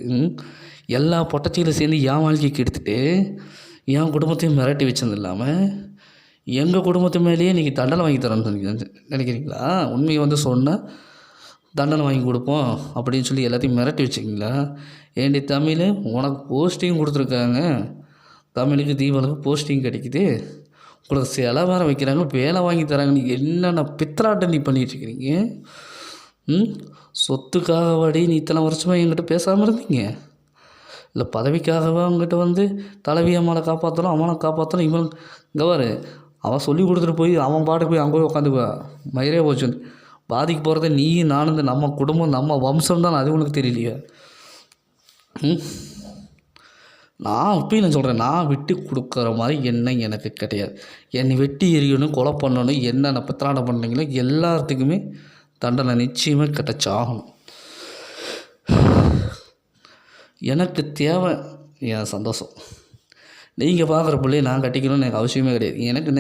எல்லா பொட்டச்சியில் சேர்ந்து என் வாழ்க்கைக்கு எடுத்துகிட்டு என் குடும்பத்தையும் மிரட்டி வச்சது இல்லாமல் எங்கள் குடும்பத்து மேலேயே இன்றைக்கி தண்டனை வாங்கி தரேன்னு நினைக்கிறீங்களா? உண்மையை சொன்னால் தண்டனை வாங்கி கொடுப்போம் அப்படின்னு சொல்லி எல்லாத்தையும் மிரட்டி வச்சுக்கிங்களா? ஏண்டி தமிழ் உனக்கு போஸ்டிங் கொடுத்துருக்காங்க, தமிழுக்கு தீபாவளிக்கு போஸ்டிங் கிடைக்குது, உங்களுக்கு சில வேறு வைக்கிறாங்க, வேலை வாங்கி தராங்க. என்னென்ன பித்தராட்டம் நீ பண்ணிகிட்ருக்கிறீங்க? சொத்துக்காக வாடி நீ இத்தனை வருஷமாக என்கிட்ட பேசாமல் இருந்தீங்க? இல்லை பதவிக்காகவா அவங்ககிட்ட தலைவியம்மாவை காப்பாற்றணும், அவனை காப்பாற்றணும், இவன் கவர் அவன் சொல்லி கொடுத்துட்டு போய் அவன் பாட்டுக்கு போய் அங்கே போய் உட்காந்துக்குவா மயிரே போச்சு. பாதிக்கு போகிறத நீ நானும் நம்ம குடும்பம் நம்ம வம்சம் தான், அது உனக்கு தெரியலையா? நான் இப்பயும் சொல்கிறேன், நான் விட்டு கொடுக்குற மாதிரி எனக்கு கிடையாது. என்னை வெட்டி எறியணும், கொலை பண்ணணும், என்னென்ன பித்தராட்டம் பண்ணீங்களோ எல்லாத்துக்குமே தண்டனை நிச்சயமாக கிடைச்சாகணும். எனக்கு தேவை என் சந்தோஷம். நீங்கள் பார்க்குற பிள்ளையை நான் கட்டிக்கணும்னு எனக்கு அவசியமே கிடையாது. எனக்கு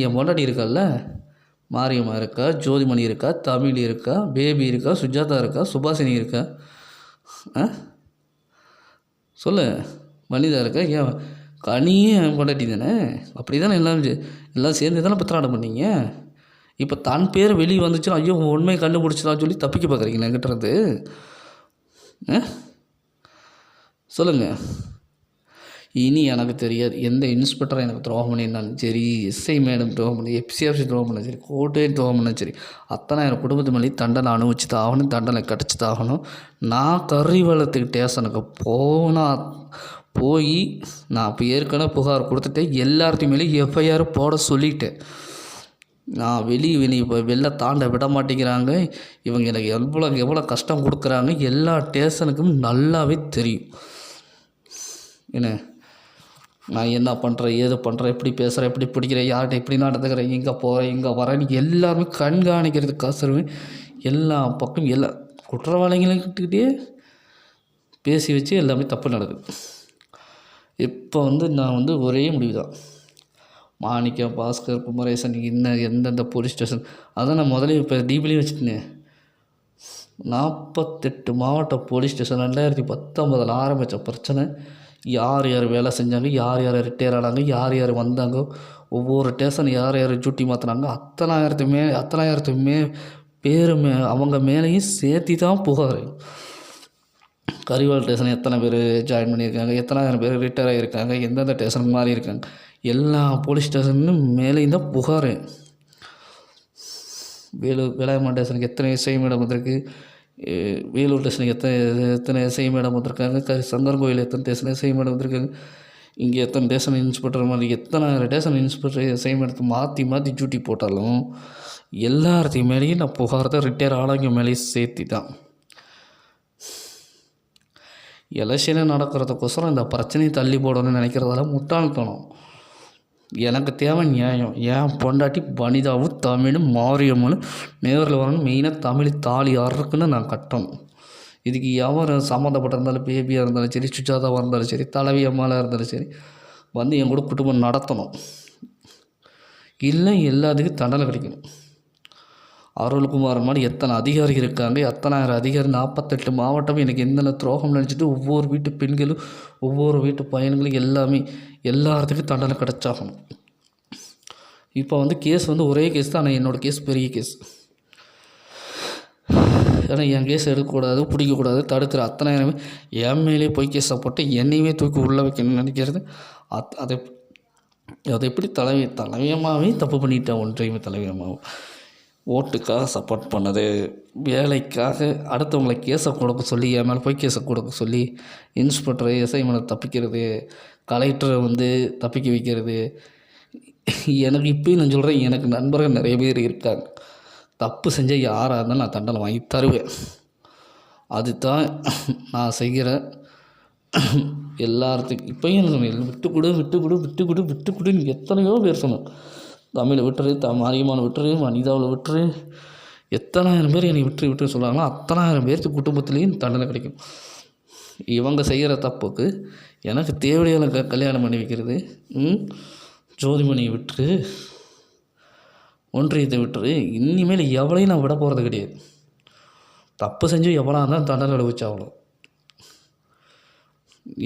என் பொண்டாட்டி இருக்கால்ல, மாரியம்மா இருக்கா, ஜோதிமணி இருக்கா, தமிழ் இருக்கா, பேபி இருக்கா, சுஜாதா இருக்கா, சுபாஷினி இருக்கா, சொல்லு. வனிதா இருக்கா? ஏன் கனியும் பொண்டாட்டி தானே? அப்படி தானே எல்லாம் சேர்ந்து தானே பித்தலாட்டம் பண்ணீங்க. இப்போ தன் பேர் வெளியே வந்துச்சுன்னா ஐயோ உண்மையை கண்டுபிடிச்சலான்னு சொல்லி தப்பிக்க பார்க்குறீங்களா என்கிட்ட இருந்து? சொல்லுங்கள். இனி எனக்கு தெரியாது எந்த இன்ஸ்பெக்டரை எனக்கு துரோகம் பண்ணியிருந்தாலும் சரி, எஸ்ஐ மேடம் துரோகம் பண்ணி, எஃப்சிஆர்சி துரோகம் பண்ணாலும் சரி, கோர்ட்டே துரோகம் பண்ணாலும் சரி, அத்தனை என் குடும்பத்து மேலே தண்டனை அனுபவிச்சு தான் ஆகணும், தண்டனை கிடச்சி தான் ஆகணும். நான் கரிவலத்துக்கு ஸ்டேஷனுக்கு போய் நான் இப்போ ஏற்கனவே புகார் கொடுத்துட்டேன். எல்லார்த்தையும் மேலே எஃப்ஐஆர் போட சொல்லிட்டேன். நான் வெளில தாண்ட விட மாட்டேங்கிறாங்க. இவங்க எனக்கு எவ்வளோ கஷ்டம் கொடுக்குறாங்க எல்லா ஸ்டேஷனுக்கும் நல்லாவே தெரியும். என்ன நான் என்ன பண்ணுறேன், ஏது பண்ணுறேன், எப்படி பேசுகிறேன், எப்படி பிடிக்கிறேன், யார்கிட்ட எப்படி நடந்துக்கிறேன், எங்கே போகிறேன், எங்கே வரேன்னு எல்லாருமே கண்காணிக்கிறதுக்காக எல்லா பக்கம் எல்லா குற்றவாளிகள்கிட்டே பேசி வச்சு எல்லாமே தப்பு நடக்குது. இப்போ நான் ஒரே முடிவு தான். மாணிக்கம், பாஸ்கர், குமரேசன் எந்தெந்த போலீஸ் ஸ்டேஷன் அதான் நான் முதலே இப்போ டிபிலையும் வச்சுட்டேனே. 48 மாவட்ட போலீஸ் ஸ்டேஷன் 2019 ஆரம்பித்த பிரச்சனை. யார் வேலை செஞ்சாங்க, யார் ரிட்டையர் ஆனாங்க, யார் வந்தாங்க, ஒவ்வொரு ஸ்டேஷன் யார் டியூட்டி மாற்றினாங்க, அத்தனாயிரத்துமே பேர் அவங்க மேலேயும் சேர்த்தி தான் புகார். கரிவால் ஸ்டேஷன் எத்தனை பேர் ஜாயின் பண்ணியிருக்காங்க, எத்தனாயிரம் பேர் ரிட்டையர் ஆகியிருக்காங்க, எந்தெந்த ஸ்டேஷனுக்கு மாறி இருக்காங்க, எல்லா போலீஸ் ஸ்டேஷனும் மேலேயும் தான் புகார். வேளாண்மை ஸ்டேஷனுக்கு எத்தனை எஸ்ஐ மேடம் வந்திருக்கு, வேலூர் ஸ்டேஷனுக்கு எத்தனை எஸ்ஐ மேடம் வந்திருக்காங்க, சங்கரன் கோயில் எத்தனை ஸ்டேஷன் எஸ்ஐ மேடம் வந்திருக்காங்க, இங்கே எத்தனை ஸ்டேஷன் இன்ஸ்பெக்டர் மாதிரி எத்தனாயிரம் ஸ்டேஷன் இன்ஸ்பெக்டர் எஸ்ஐ மேடத்தை மாற்றி டியூட்டி போட்டாலும் எல்லாத்தையும் மேலேயும் நான் புகார் தான். ரிட்டையர் ஆனவங்க மேலேயும் சேர்த்தி தான். எலெக்ஷனே நடக்கிறதுக்கோசரம் இந்த பிரச்சனையை தள்ளி போடணும்னு நினைக்கிறதால முட்டாள்தனம். எனக்கு தேவை நியாயம். ஏன் பொண்டாட்டி வனிதாவும் தமிழும் மாரியம்மனும் நேரில் வரணும். மெயினாக தமிழ் தாலி ஆடுறதுக்குன்னு நான் கட்டணும். இதுக்கு எவர் சம்மந்தப்பட்டிருந்தாலும், பேபியாக இருந்தாலும் சரி, சுஜாதாவாக இருந்தாலும் சரி, தலைவி அம்மாவாக இருந்தாலும் சரி, என் கூட குடும்பம் நடத்தணும். இல்லை எல்லாத்துக்கும் தண்டனை கிடைக்கணும். அருள்குமார் மாதிரி எத்தனை அதிகாரிகள் இருக்காங்க, எத்தனாயிரம் அதிகாரி, 48 மாவட்டம் எனக்கு எந்தெந்த துரோகம் நினச்சிட்டு ஒவ்வொரு வீட்டு பெண்களும் ஒவ்வொரு வீட்டு பையன்களும் எல்லாத்துக்கும் தண்டனை கிடச்சாகணும். இப்போ கேஸ் ஒரே கேஸ் தான். ஆனால் என்னோடய கேஸ் பெரிய கேஸ். ஏன்னா என் கேஸ் எடுக்கக்கூடாது, பிடிக்கக்கூடாது, தடுக்கிற அத்தனாயிரமே என் மேலே போய் கேஸை போட்டு என்னையுமே தூக்கி உள்ளே வைக்கணும்னு நினைக்கிறது. அதை எப்படி தலைவியமாகவே தப்பு பண்ணிட்டேன். ஒன்றையுமே தலைவியமாகவும் ஓட்டுக்காக சப்போர்ட் பண்ணது, வேலைக்காக அடுத்தவங்களை கேஸை கொடுக்க சொல்லி, என் மேலே போய் கேஸை கொடுக்க சொல்லி, இன்ஸ்பெக்டரு எஸ்ஐ மேலே தப்பிக்கிறது, கலெக்டரை தப்பிக்க வைக்கிறது. எனக்கு இப்போயும் நான் சொல்கிறேன், எனக்கு நண்பர்கள் நிறைய பேர் இருக்காங்க. தப்பு செஞ்சால் யாராக இருந்தாலும் நான் தண்டனை வாங்கி தருவேன். அதுதான் நான் செய்கிற எல்லாத்துக்கும். இப்போயும் சொன்னேன், விட்டுக்கொடுன்னு எத்தனையோ பேர் சொன்னேன். தமிழை விட்டுரு, மாரியமான விட்டுரு, வனிதாவில் விட்டுரு, எத்தனாயிரம் பேர் என்னை விட்டு சொல்கிறாங்களோ அத்தனாயிரம் பேருக்கு குடும்பத்துலேயும் தண்டனை கிடைக்கும். இவங்க செய்கிற தப்புக்கு எனக்கு தேவையான கல்யாணம் பண்ணி வைக்கிறது, ஜோதிமணியை விட்டுரு, ஒன்றியத்தை விட்டுரு. இனிமேல் எவ்வளையும் நான் விட போகிறது கிடையாது. தப்பு செஞ்சு எவ்வளோ இருந்தால் தண்டனை அனுபவிச்சாகணும்.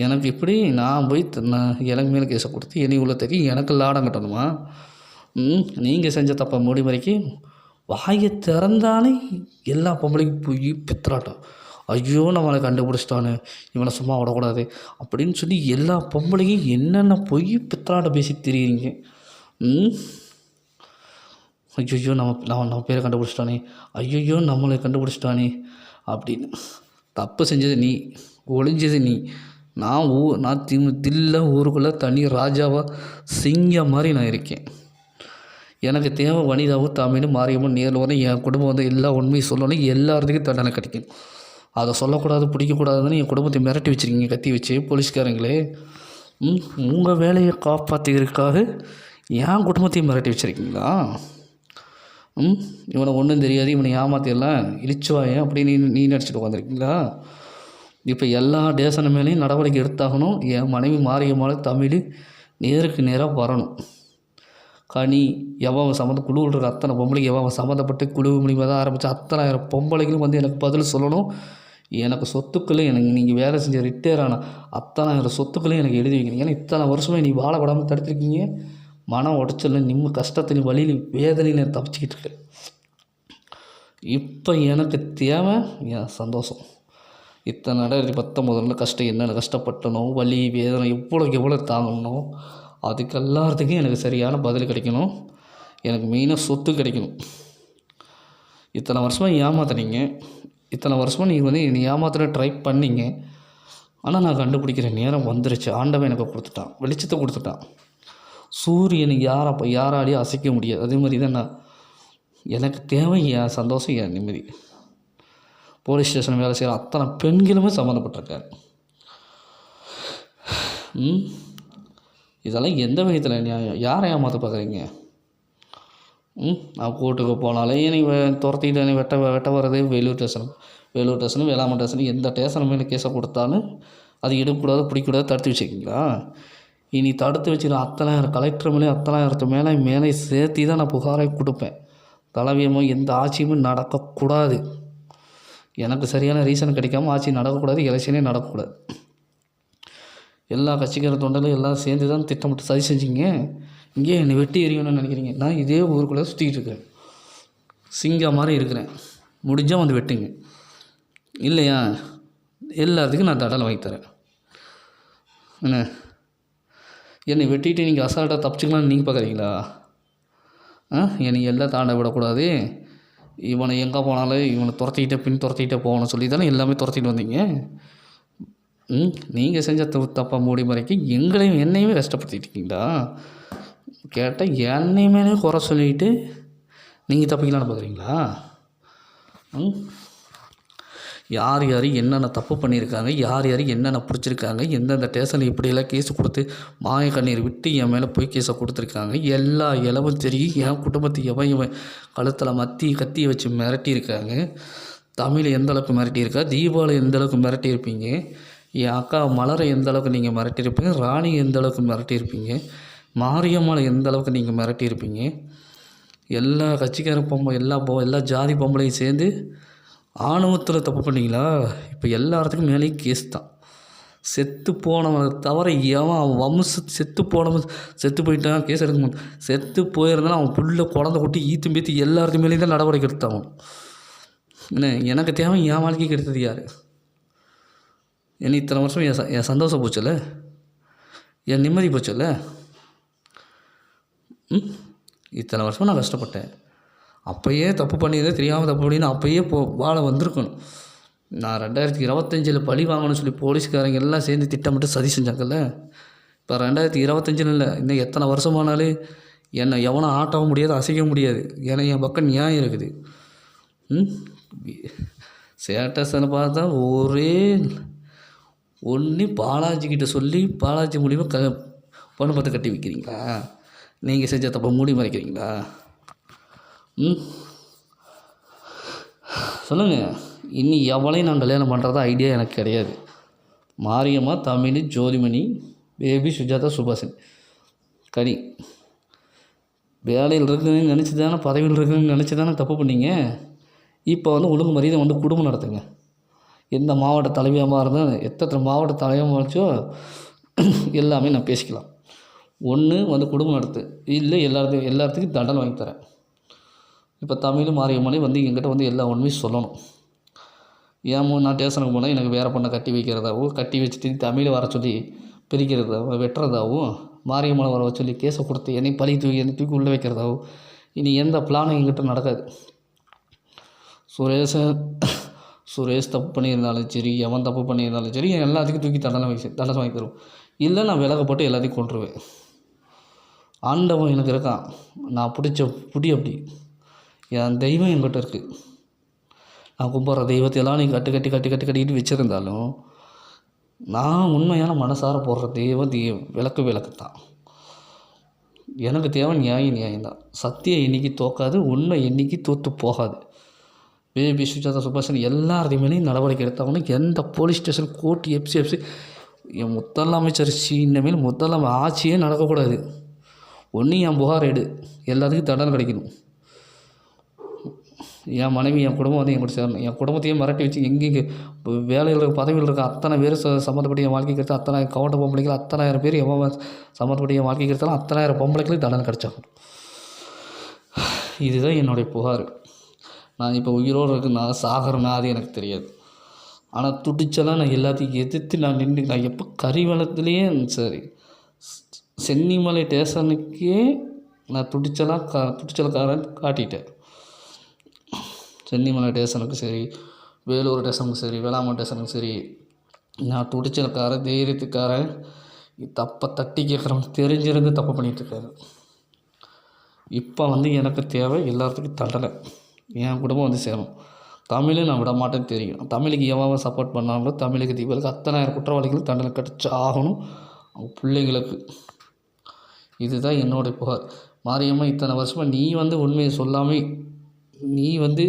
எனக்கு இப்படி நான் போய் எனக்கு மேலே கேஸை கொடுத்து என்னை உள்ள தக்கி எனக்கு லாடம் கட்டணுமா? நீங்கள் செஞ்ச தப்பை மூடி வரைக்கும் வாயை திறந்தாலே எல்லா பொம்பளைக்கும் போய் பித்தலாட்டம். ஐயோ நம்மளை கண்டுபிடிச்சிட்டானு, இவனை சும்மா விடக்கூடாது அப்படின்னு சொல்லி எல்லா பொம்பளையும் என்னென்ன போய் பித்தலாட்டம் பேசி தெரியுறீங்க. ஐயோ நம்ம பேரை கண்டுபிடிச்சிட்டானே, ஐயோ நம்மளை கண்டுபிடிச்சிட்டானே அப்படின்னு. தப்பு செஞ்சது நீ, ஒளிஞ்சது நீ. நான் தில்ல ஊருக்குள்ளே தனி ராஜாவாக சிங்கம் மாதிரி நான் இருக்கேன். எனக்கு தேவை வனிதாவும் தமிழும் மாரியமும் நேரில் வரும். என் குடும்பம் எல்லா உண்மையும் சொல்லணும், எல்லாத்துக்கும் தண்டனை கிடைக்கும். அதை சொல்லக்கூடாது, பிடிக்கக்கூடாதுன்னு என் குடும்பத்தை மிரட்டி வச்சுருக்கீங்க கத்தி வச்சு போலீஸ்காரங்களே. உங்கள் வேலையை காப்பாற்றிக்கிறதுக்காக என் குடும்பத்தையும் மிரட்டி வச்சுருக்கீங்களா? இவனை ஒன்றும் தெரியாது, இவனை ஏமாற்றிடலாம், இழிச்சுவாயன் அப்படின்னு நீ நினச்சிட்டு உட்காந்துருக்கீங்களா? இப்போ எல்லா டேஷன் மேலேயும் நடவடிக்கை எடுத்தாகணும். என் மனைவி மாரியம்மாள் தமிழ் நேருக்கு நேராக வரணும். கனி எவன் குழுவில் இருக்கிற அத்தனை பொம்பளைக்கு எவன் சம்மந்தப்பட்டு குழு மூலியமாக தான் ஆரம்பித்து அத்தனாயிரம் பொம்பளைகளும் எனக்கு பதில் சொல்லணும். எனக்கு சொத்துக்களும் எனக்கு நீங்கள் வேலை செஞ்ச ரிட்டையர் ஆன அத்தனை சொத்துக்களையும் எனக்கு எழுதி வைக்கிறீங்க. ஏன்னா இத்தனை வருஷமாக நீ வாழ விடாமல் தடுத்துருக்கீங்க. மன உடச்சல் கஷ்டத்துலையும் வழியிலையும் வேதனையிலையும் தப்பிச்சிக்கிட்டு இருக்கேன். இப்போ எனக்கு தேவை என் சந்தோஷம். இத்தனை 2019 கஷ்டம் என்னென்ன கஷ்டப்பட்டனோ, வலி வேதனை எவ்வளோ தாங்கணும், அதுக்கு எல்லாத்துக்கும் எனக்கு சரியான பதில் கிடைக்கணும். எனக்கு மெயினாக சொத்து கிடைக்கணும். இத்தனை வருஷமாக ஏமாத்துனீங்க, இத்தனை வருஷமாக நீங்கள் என்னை ஏமாத்துற ட்ரை பண்ணீங்க. ஆனால் நான் கண்டுபிடிக்கிற நேரம் வந்துருச்சு. ஆண்டவன் எனக்கு கொடுத்துட்டான், வெளிச்சத்தை கொடுத்துட்டான். சூரியனை யாராலையும் அசைக்க முடியாது. அதே மாதிரி தான் எனக்கு தேவை என் சந்தோஷம், என் நிம்மதி. போலீஸ் ஸ்டேஷன் வேலை செய்கிற அத்தனை பெண்களுமே சம்மந்தப்பட்டிருக்காங்க. இதெல்லாம் எந்த விதத்தில் நியாயம்? யாரை ஏமாற்ற பார்க்குறீங்க? நான் கோர்ட்டுக்கு போனாலே நீ துரத்திட்டு நீ வெட்ட வர்றதே வேலூர் ஸ்டேஷனு வேளாண்மை ஸ்டேஷனு எந்த ஸ்டேஷன் மேலே கேஸை கொடுத்தாலும் அது எடுக்கக்கூடாது பிடிக்கக்கூடாது தடுத்து வச்சுக்கிங்களா? இனி தடுத்து வச்சுக்கிற 10,000 கலெக்டர் மேலே மேலே சேர்த்து தான் நான் புகாரை கொடுப்பேன். தலைவியமோ எந்த ஆட்சியுமே நடக்கக்கூடாது. எனக்கு சரியான ரீசன் கிடைக்காம ஆட்சி நடக்கக்கூடாது, எலெக்ஷனே நடக்கக்கூடாது. எல்லா கட்சிக்கார தொண்டர்களும் எல்லாம் சேர்ந்து தான் திட்டமிட்டு சரி செஞ்சிங்க. இங்கே என்னை வெட்டி எறியணும்னு நினைக்கிறீங்க. நான் இதே ஊருக்குள்ளே சுற்றிக்கிட்டு இருக்கிறேன், சிங்கம் மாதிரி இருக்கிறேன். முடிஞ்சால் வந்து வெட்டுங்க, இல்லையா எல்லாத்துக்கும் நான் தடலை வாங்கி தரேன். என்ன என்னை வெட்டிட்டு நீங்கள் அசால்ட்டாக தப்பிச்சிக்கலாம்னு நீங்கள் பார்க்குறீங்களா? என்னை எல்லாம் தாண்ட விடக்கூடாது, இவனை எங்கே போனாலும் இவனை துரத்திக்கிட்டே போகணும்னு சொல்லி தானே எல்லாமே துரத்திட்டு வந்தீங்க. நீங்கள் செஞ்ச தப்பை மூடி மறைக்க என்னையுமே கஷ்டப்படுத்திட்டு இருக்கீங்களா? கேட்டால் என்னையுமே குறை சொல்லிட்டு நீங்கள் தப்பிக்கலான்னு பார்க்குறீங்களா? யார் என்னென்ன தப்பு பண்ணியிருக்காங்க, யார் என்னென்ன பிடிச்சிருக்காங்க, எந்தெந்த ஸ்டேஷனில் இப்படியெல்லாம் கேஸ் கொடுத்து மாய கண்ணீர் விட்டு என் மேலே போய் கேஸை கொடுத்துருக்காங்க, எல்லா இலவும் தெரியும். என் குடும்பத்தை இவன் கழுத்தில் கத்தியை வச்சு மிரட்டியிருக்காங்க. தமிழ் எந்தளவுக்கு மிரட்டியிருக்கா, தீபாவளி எந்தளவுக்கு மிரட்டியிருப்பீங்க, என் அக்கா மலரை எந்தளவுக்கு நீங்கள் மிரட்டியிருப்பீங்க, ராணி எந்தளவுக்கு மிரட்டியிருப்பீங்க, மாரியம்மாவை எந்தளவுக்கு நீங்கள் மிரட்டியிருப்பீங்க. எல்லா கட்சிக்கார எல்லா ஜாதி பொம்பளையும் சேர்ந்து ஆணவத்தில் தப்பு பண்ணிங்களா? இப்போ எல்லாத்துக்கும் மேலேயும் கேஸ் தான். செத்து போனவனை தவிர அவன் செத்து போயிட்டான் கேஸ் எடுக்க முடியும். செத்து போயிருந்தாலும் அவன் புள்ள குழந்தை கொட்டி ஈத்து எல்லாத்துக்கு மேலேயும் தான் நடவடிக்கை எடுத்தான். என்ன எனக்கு தேவை என் வாழ்க்கைக்கு எடுத்தது யார்? என்ன இத்தனை வருஷம் என் சந்தோஷம் போச்சல, என் நிம்மதி போச்சல. இத்தனை வருஷம் நான் கஷ்டப்பட்டேன். அப்போயே தப்பு பண்ணியதே தெரியாமல் தப்பு பண்ணி அப்போயே வாழ வந்திருக்கணும். நான் 2025 பழி வாங்கணும்னு சொல்லி போலீஸ்காரங்க எல்லாம் சேர்ந்து திட்டமிட்டு சதி செஞ்சாங்கல்ல. இப்போ 2025 இல்லை, இன்னும் எத்தனை வருஷமானாலும் என்னை எவனும் ஆட்டவும் முடியாது, அசைக்க முடியாது. ஏன்னா என் பக்கம் நியாயம் இருக்குது. ஸ்டேட்டஸ்ன்னு பார்த்தா ஒன்று பாலாஜிக்கிட்ட சொல்லி பாலாஜி மூலியமாக பொண்ணு பார்த்து கட்டி வைக்கிறீங்களா? நீங்கள் செஞ்ச தப்பை மூடி மறைக்கிறீங்களா? சொல்லுங்கள். இன்னி எவளையும் நான் கல்யாணம் பண்ணுறதா ஐடியா எனக்கு கிடையாது. மாரியம்மா, தமிழ், ஜோதிமணி, பேபி, சுஜாதா, சுபாஷினி, கனி வேலையில் இருக்குதுன்னு நினச்சி தானே, பதவியில் இருக்குதுன்னு நினச்சி தானே தப்பு பண்ணீங்க. இப்போ ஒழுங்கு மரியாதை குடும்பம் நடத்துங்க. எந்த மாவட்ட தலைவியமாக இருந்தால் எத்தனை மாவட்ட தலைவமாக இருந்துச்சோ எல்லாமே நான் பேசிக்கலாம். ஒன்று குடும்பம் நடத்து, இல்லை எல்லாத்துக்கும் தண்டனை வாங்கி தரேன். இப்போ தமிழ் மாரியம்மனே எங்கிட்ட எல்லா உண்மையும் சொல்லணும். நான் ஸ்டேஷனுக்கு போனால் எனக்கு வேறு பொண்ணை கட்டி வைக்கிறதாகவும், கட்டி வச்சுட்டு தமிழை வர சொல்லி பிரிக்கிறதாகவும் வெட்டுறதாகவும், மாரியம்மனை வர சொல்லி கேஸை கொடுத்து என்னை தூக்கி உள்ளே வைக்கிறதாகவும் இனி எந்த பிளானும் எங்கிட்ட நடக்காது. சுரேஷ் தப்பு பண்ணியிருந்தாலும் சரி, எவன் தப்பு பண்ணியிருந்தாலும் சரி, எல்லாத்துக்கும் தூக்கி தண்டனை வாங்கி தருவோம். இல்லை நான் விலக போட்டு எல்லாத்தையும் கொண்டுருவேன். ஆண்டவன் எனக்கு இருக்கான், நான் பிடிச்ச புடி அப்படி. என் தெய்வம் என்கிட்ட இருக்குது. நான் கும்பிட்ற தெய்வத்தையெல்லாம் நீ கட்டிக்கிட்டு வச்சுருந்தாலும் நான் உண்மையான மனசார போடுற தெய்வம் விளக்கு தான். எனக்கு தேவை நியாயம்தான். சத்தியம் என்றைக்கு தோக்காது, உண்மை என்றைக்கு தோற்று போகாது. பேபி, சுஜாதா, சுபாஷன் எல்லாத்தையும் மேலேயும் நடவடிக்கை எடுத்தாங்கன்னா எந்த போலீஸ் ஸ்டேஷன், கோர்ட்டு, எஃப்சி என் முதலமைச்சர் இனிமேல் ஆட்சியே நடக்கக்கூடாது. ஒன்று என் புகார் எடு, எல்லாத்துக்கும் தண்டனை கிடைக்கணும். என் மனைவி என் குடும்பம் வந்து என் கூட சேரணும். என் குடும்பத்தையே மிரட்டி வச்சு எங்கெங்கே வேலையில் இருக்க பதவியில் இருக்க அத்தனை பேர் சம்மந்தப்பட்ட என் வாழ்க்கை கெடுத்து அத்தனை கவுண்ட பொம்பளைகள் அத்தனாயிரம் பேர் எவன் சம்மந்தப்பட்ட என் வாழ்க்கை கெடுத்தாலும் அத்தனாயிரம் பொம்பளைகளுக்கு தண்டனை கிடச்சாகும். இதுதான் என்னுடைய புகார். நான் இப்போ உயிரோடு இருக்குன்னா சாகிறேன்னா அது எனக்கு தெரியாது. ஆனால் துடிச்செல்லாம் நான் எல்லாத்தையும் எதிர்த்து நான் நின்று நான் எப்போ கரிவலத்துலேயே சரி சென்னிமலை ஸ்டேஷனுக்கே நான் துடிச்சலக்காரன் காட்டிட்டேன். சென்னிமலை ஸ்டேஷனுக்கு சரி, வேலூர் ஸ்டேஷனுக்கு சரி, வேளாங்கண்ணி ஸ்டேஷனுக்கு சரி, நான் துடிச்சலக்காரன் தைரியத்துக்காரன். தப்பை தட்டி கேட்குறவன் தெரிஞ்சிருந்து தப்பு பண்ணிகிட்ருக்காரு. இப்போ வந்து எனக்கு தேவை எல்லாத்துக்கும் தண்டனை. என் குடும்பம் வந்து சேரும். தமிழை நான் விட மாட்டேன்னு தெரியும். தமிழுக்கு எவன் சப்போர்ட் பண்ணாங்களோ தமிழுக்கு தீபாவளிக்கு அத்தனாயிரம் குற்றவாளிகளும் தண்டனை கிடச்சி ஆகணும் அவங்க பிள்ளைங்களுக்கு. இதுதான் என்னோடய புகார். மாரியம்மா, இத்தனை வருஷமாக நீ வந்து உண்மையை சொல்லாமல் நீ வந்து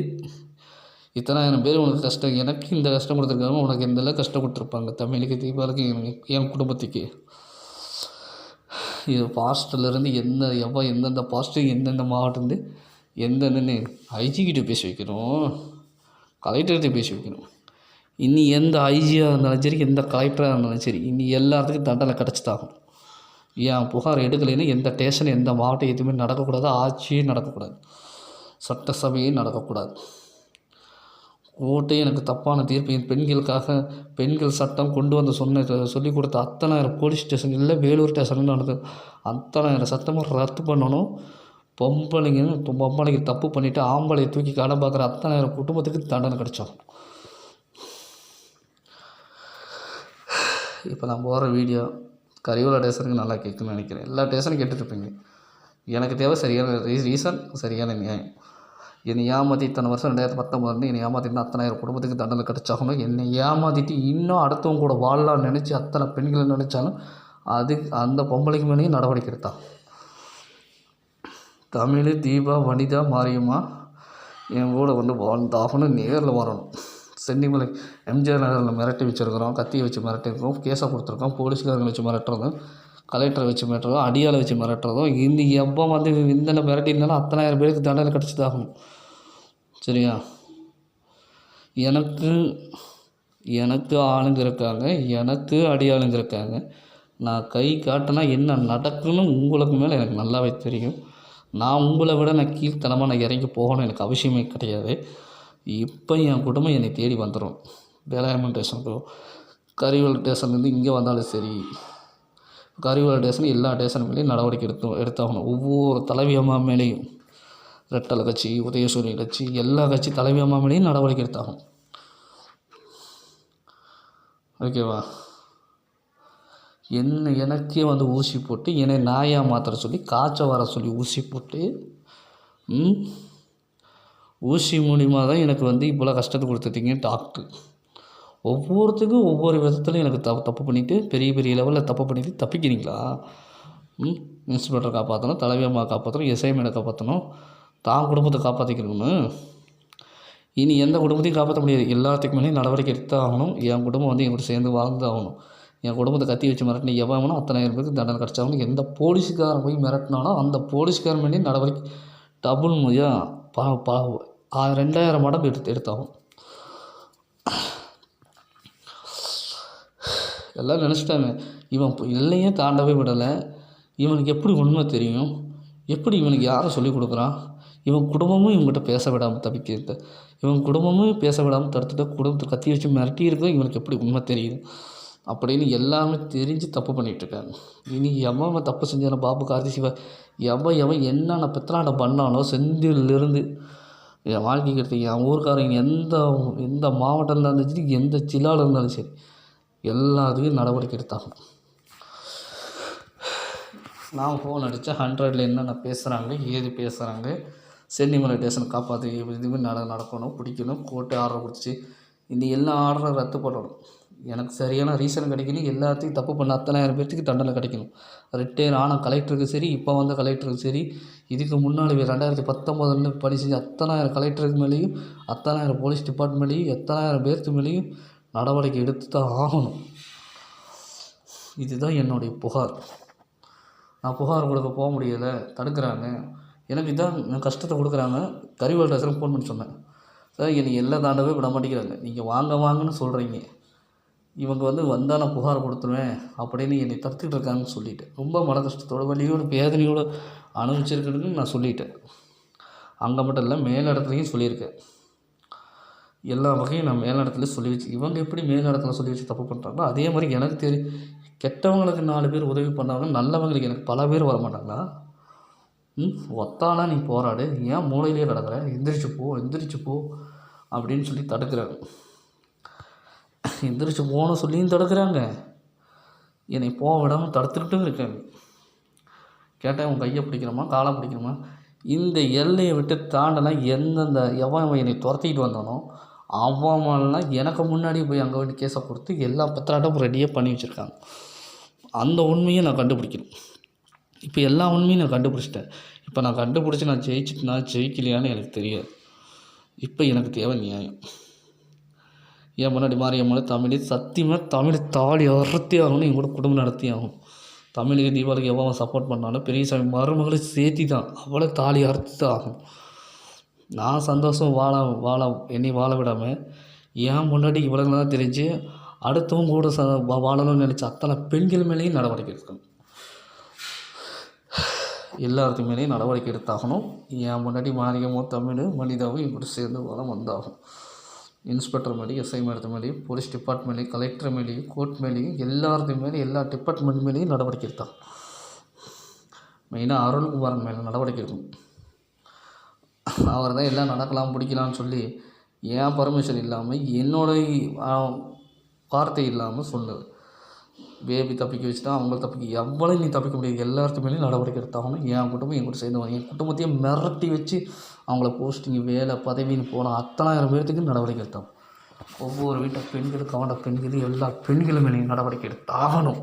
இத்தனாயிரம் பேர் உனக்கு கஷ்டம், எனக்கு இந்த கஷ்டம் கொடுத்துருக்காங்க, உனக்கு எந்தெல்லாம் கஷ்டம் கொடுத்துருப்பாங்க தமிழுக்கு தீபாவளிக்கு என் குடும்பத்துக்கு. இது பாஸ்டர்லேருந்து எந்தெந்த பாஸ்டர் எந்தெந்த மாவட்டத்துலேருந்து எந்தெந்தன்னு ஐஜிக்கிட்ட பேசி வைக்கணும், கலெக்டர்கிட்ட பேசி வைக்கணும். இனி எந்த ஐஜியாக இருந்தாலும் சரி, எந்த கலெக்டராக இருந்தாலும் சரி, இனி எல்லாத்துக்கும் தண்டனை கிடச்சிதாகும். என் புகார் எடுக்கலைன்னு எந்த ஸ்டேஷன் எந்த மாவட்டம் எதுவுமே நடக்கக்கூடாது, ஆட்சியும் நடக்கக்கூடாது, சட்டசபையும் நடக்கக்கூடாது. கோர்ட்டே எனக்கு தப்பான தீர்ப்பு பெண்களுக்காக பெண்கள் சட்டம் கொண்டு வந்து சொல்லிக் கொடுத்த அத்தனாயிரம் போலீஸ் ஸ்டேஷன் இல்லை வேலூர் ஸ்டேஷனில் நடந்தது அத்தனாயிரம் சட்டமும் ரத்து பண்ணணும். பொம்பளைங்க தப்பு பண்ணிவிட்டு ஆம்பளையை தூக்கி கடை பார்க்குற அத்தனாயிரம் குடும்பத்துக்கு தண்டனை கிடச்சோம். இப்போ நான் போகிற வீடியோ கரிவலா ஸ்டேஷனுக்கு நல்லா கேட்குன்னு நினைக்கிறேன். எல்லா ஸ்டேஷனும் கேட்டுட்ருப்பீங்க. எனக்கு தேவை சரியான ரீசன், சரியான நியாயம். என்னை ஏமாற்றி இத்தனை வருஷம் 2019 என்னை ஏமாற்றிட்டு அத்தனாயிரம் குடும்பத்துக்கு தண்டனை கிடச்சாகணும். என்னை ஏமாற்றிட்டு இன்னும் அடுத்தவங்க கூட வாழலாம்னு நினச்சி அத்தனை பெண்களை நினச்சாலும் அந்த பொம்பளைக்கு மேலேயும் நடவடிக்கை எடுத்தான். தமிழ், தீபா, வனிதா, மாரியம்மா என் கூட வந்து வாழ்ந்தாகணும், நேரில் வரணும். சென்னிமலை எம்ஜிஆர் நகரில் மிரட்டி வச்சுருக்கிறோம், கத்தியை வச்சு மிரட்டிருக்கோம், கேஸை கொடுத்துருக்கோம், போலீஸ்காரங்களை வச்சு மிரட்டுறதும், கலெக்டரை வச்சு மிரட்டுறதும், அடியாலை வச்சு மிரட்டுறதும். இன்னைக்கு எப்போ வந்து இந்த மிரட்டினாலும் அத்தனாயிரம் பேருக்கு தண்டனை கிடச்சிதாகணும். சரியா? எனக்கு ஆளுங்க இருக்காங்க, எனக்கு அடியாளுங்க இருக்காங்க. நான் கை காட்டினா என்ன நடக்குன்னு உங்களுக்கு மேலே எனக்கு நல்லாவே தெரியும். நான் உங்களை விட நான் கீழ்த்தனமாக நான் இறங்கி போகணும் எனக்கு அவசியமே கிடையாது. இப்போ என் குடும்பம் என்னை தேடி வந்துடும். வேளாங்கண்ணி ஸ்டேஷனுக்கோ கரிவல் ஸ்டேஷன்லேருந்து இங்கே வந்தாலும் சரி, கரிவல் ஸ்டேஷன் எல்லா ஸ்டேஷன் மேலேயும் நடவடிக்கை எடுத்தாகணும். ஒவ்வொரு தலைவி அம்மா மேலேயும், ரெட்டலை கட்சி, உதயசூரிய கட்சி, எல்லா கட்சி தலைவி அம்மா மேலேயும் நடவடிக்கை எடுத்தாகணும். ஓகேவா? எனக்கே வந்து ஊசி போட்டு என்னை நாயாக மாத்திர சொல்லி காய்ச்ச வர சொல்லி ஊசி போட்டு ஊசி மூலிமா தான் எனக்கு வந்து இவ்வளோ கஷ்டத்தை கொடுத்துட்டீங்க டாக்டர். ஒவ்வொருத்துக்கும் ஒவ்வொரு விதத்துலையும் எனக்கு தப்பு பண்ணிவிட்டு பெரிய பெரிய லெவலில் தப்பு பண்ணிவிட்டு தப்பிக்கிறீங்களா? இன்ஸ்பெக்டரை காப்பாற்றணும், தலைவி அம்மா காப்பாற்றணும், எஸ்ஐமேனை காப்பாற்றணும், தான் குடும்பத்தை காப்பாற்றிக்கணும்னு. இனி எந்த குடும்பத்தையும் காப்பாற்ற முடியாது. எல்லாத்துக்கு மேலேயும் நடவடிக்கை எடுத்து ஆகணும். என் குடும்பம் வந்து என் கூட சேர்ந்து வாழ்ந்து ஆகணும். என் குடும்பத்தை கத்தி வச்சு மிரட்டின எவனோ அத்தனாயிரம் பேருக்கு தண்டனை கிடச்சாகணும். எந்த போலீஸுக்காரன் போய் மிரட்டினாலும் அந்த போலீஸ்காரன் மேலேயும் நடவடிக்கை டபுள் முறையாக 2000 மடங்கு எடுத்தாகும். எல்லாம் நினச்சிட்டாங்க, இவன் எல்லையே தாண்டவே விடலை, இவனுக்கு எப்படி உண்மை தெரியும், எப்படி இவனுக்கு யாரை சொல்லிக் கொடுக்குறான், இவன் குடும்பமும் இவங்ககிட்ட பேச விடாமல் தப்பிக்கிறது, இவன் குடும்பமும் பேச விடாமல் தடுத்துட்டு குடும்பத்தை கத்தி வச்சு மிரட்டி இருக்கும், இவனுக்கு எப்படி உண்மை தெரியுது அப்படின்னு எல்லாமே தெரிஞ்சு தப்பு பண்ணிகிட்ருக்காங்க. இனி எவன் தப்பு செஞ்சாலும் பாபு, கார்த்தி, சிவா, எவன் என்னென்ன பித்தலாண்ட பண்ணாலும் செந்திலிருந்து என் வாழ்க்கைக்கு எடுத்து என் ஊருக்காரங்க எந்த மாவட்டத்தில் இருந்தாலும் சரி, எந்த ஜில்லாவில் இருந்தாலும் சரி, எல்லாத்துக்கும் நடவடிக்கை எடுத்தாகணும். நான் ஃபோன் அடித்தா 100ல் என்னென்ன பேசுகிறாங்க, ஏது பேசுகிறாங்க, சென்னிமலை ஸ்டேஷன் காப்பாற்றி இதுவுமே நடக்கணும், பிடிக்கணும், கோர்ட்டு ஆர்டர் கொடுத்துச்சு. இந்த எல்லா ஆர்டரும் ரத்து பண்ணணும். எனக்கு சரியான ரீசன் கிடைக்கணும். எல்லாத்தையும் தப்பு பண்ண அத்தனாயிரம் பேர்த்துக்கு தண்டனை கிடைக்கணும். ரிட்டையர் ஆன கலெக்டருக்கு சரி, இப்போ வந்த கலெக்டருக்கு சரி, இதுக்கு முன்னாடி 2019 பணி செஞ்ச அத்தனாயிரம் கலெக்டருக்கு மேலேயும், அத்தனாயிரம் போலீஸ் டிபார்ட்மெண்ட்லேயும், எத்தனாயிரம் பேர்த்து மேலேயும் நடவடிக்கை எடுத்து தான் ஆகணும். இதுதான் என்னுடைய புகார். நான் புகார் கொடுக்க போக முடியலை, தடுக்கிறாங்க. எனக்கு இதான் கஷ்டத்தை கொடுக்குறாங்க. கரிவால் ரசனுக்கு ஃபோன் பண்ணி சொன்னேன், சார் என்னை எல்லை தாண்டவே விட மாட்டேங்கிறாங்க, நீங்கள் வாங்க வாங்கன்னு சொல்கிறீங்க, இவங்க வந்தால் நான் புகார் கொடுத்துருவேன் அப்படின்னு என்னை தடுத்துக்கிட்டு இருக்காங்கன்னு சொல்லிவிட்டேன். ரொம்ப மன கஷ்டத்தோட வலியோட வேதனையோடு அனுபவிச்சிருக்கணுன்னு நான் சொல்லிட்டேன். அங்கே மட்டும் இல்லை, மேலிடத்துலையும் சொல்லியிருக்கேன். எல்லா வகையும் நான் மேலிடத்துலேயும் சொல்லி வச்சு, இவங்க எப்படி மேலிடத்துல சொல்லி வச்சு தப்பு பண்ணுறாங்களோ அதே மாதிரி எனக்கு தெரியும். கெட்டவங்களுக்கு 4 பேர் உதவி பண்ணாங்க, நல்லவங்களுக்கு எனக்கு பல பேர் வர மாட்டாங்களா? ஒத்தாலாம் நீ போராடு, ஏன் மூளையிலே கிடக்குற, எந்திரிச்சு போ அப்படின்னு சொல்லி தடுக்கிறாங்க. எந்திரிச்சு போன சொல்லியும் தடுக்கிறாங்க, என்னை போக விடாமல் தடுத்துக்கிட்டும் இருக்காங்க. கேட்டேன், உன் கையை பிடிக்கணுமா காலை பிடிக்கணுமா? இந்த எல்லையை விட்டு தாண்டலாம் எந்தெந்த எவன் என்னை துரத்திக்கிட்டு வந்தானோ அவன்லாம் எனக்கு முன்னாடி போய் அங்கே போய் கேஸை கொடுத்து எல்லா பத்திராட்டும் ரெடியாக பண்ணி வச்சுருக்காங்க. அந்த உண்மையை நான் கண்டுபிடிக்கணும். இப்போ எல்லா உண்மையும் நான் கண்டுபிடிச்சிட்டேன். இப்போ நான் கண்டுபிடிச்சி நான் ஜெயிக்கலையான்னு எனக்கு தெரியாது. இப்போ எனக்கு தேவை நியாயம். ஏன் முன்னாடி மாரியம்மன் தமிழ் சத்தியமாக தமிழ் தாலி அறுத்தி ஆகணும், என் கூட குடும்பம் நடத்தி ஆகணும். தமிழுக்கு தீபாவளிக்கு எவ்வளோ சப்போர்ட் பண்ணாலும் பெரியசாமி மருமகளை சேர்த்தி தான் அவளை தாலி அறுத்து தான் ஆகணும். நான் சந்தோஷம் என்னை வாழ விடாமல் ஏன் முன்னாடி இவ்வளோலாம் தெரிஞ்சு அடுத்தவங்க கூட வாழணும்னு நினச்ச அத்தனை பெண்கள் மேலேயும் நடவடிக்கை எடுக்கணும். எல்லாத்துக்கு மேலேயும் நடவடிக்கை எடுத்தாகணும். என் முன்னாடி மாரியம்மோ தமிழ் மனிதாவும் என் கூட சேர்ந்து வந்தாகும். இன்ஸ்பெக்டர் மேலேயும் எஸ்ஐ மேடத்து மேலேயும் போலீஸ் டிபார்ட்மெண்ட்லேயும் கலெக்டர் மேலேயும் கோர்ட் மேலேயும் எல்லாத்துக்கும் மேலேயும் எல்லா டிபார்ட்மெண்ட் மேலேயும் நடவடிக்கை எடுத்தாங்க. மெயினாக அருள்குமாரன் மேலே நடவடிக்கை எடுக்கணும். அவர் தான் எல்லாம் நடக்கலாம் பிடிக்கலான்னு சொல்லி ஏன் பர்மிஷன் இல்லாமல் என்னோடய வார்த்தை இல்லாமல் சொன்னது. பேபி தப்பிக்க வச்சுட்டா அவங்கள தப்பிக்க எவ்வளோ நீ தப்பிக்க முடியாது, எல்லாத்துக்கு மேலேயும் நடவடிக்கை எடுத்தாகணும். என் குடும்பம் என் கூட சேர்ந்து என் குடும்பத்தையும் மிரட்டி வச்சு அவங்கள போஸ்டிங் வேலை பதவின்னு போனால் 10,000 பேர்த்துக்கு நடவடிக்கை எடுத்தாங்க. ஒவ்வொரு வீட்டை பெண்களுக்கு அவன பெண்கள் எல்லா பெண்களும் மேலேயும் நடவடிக்கை எடுத்தாகணும்.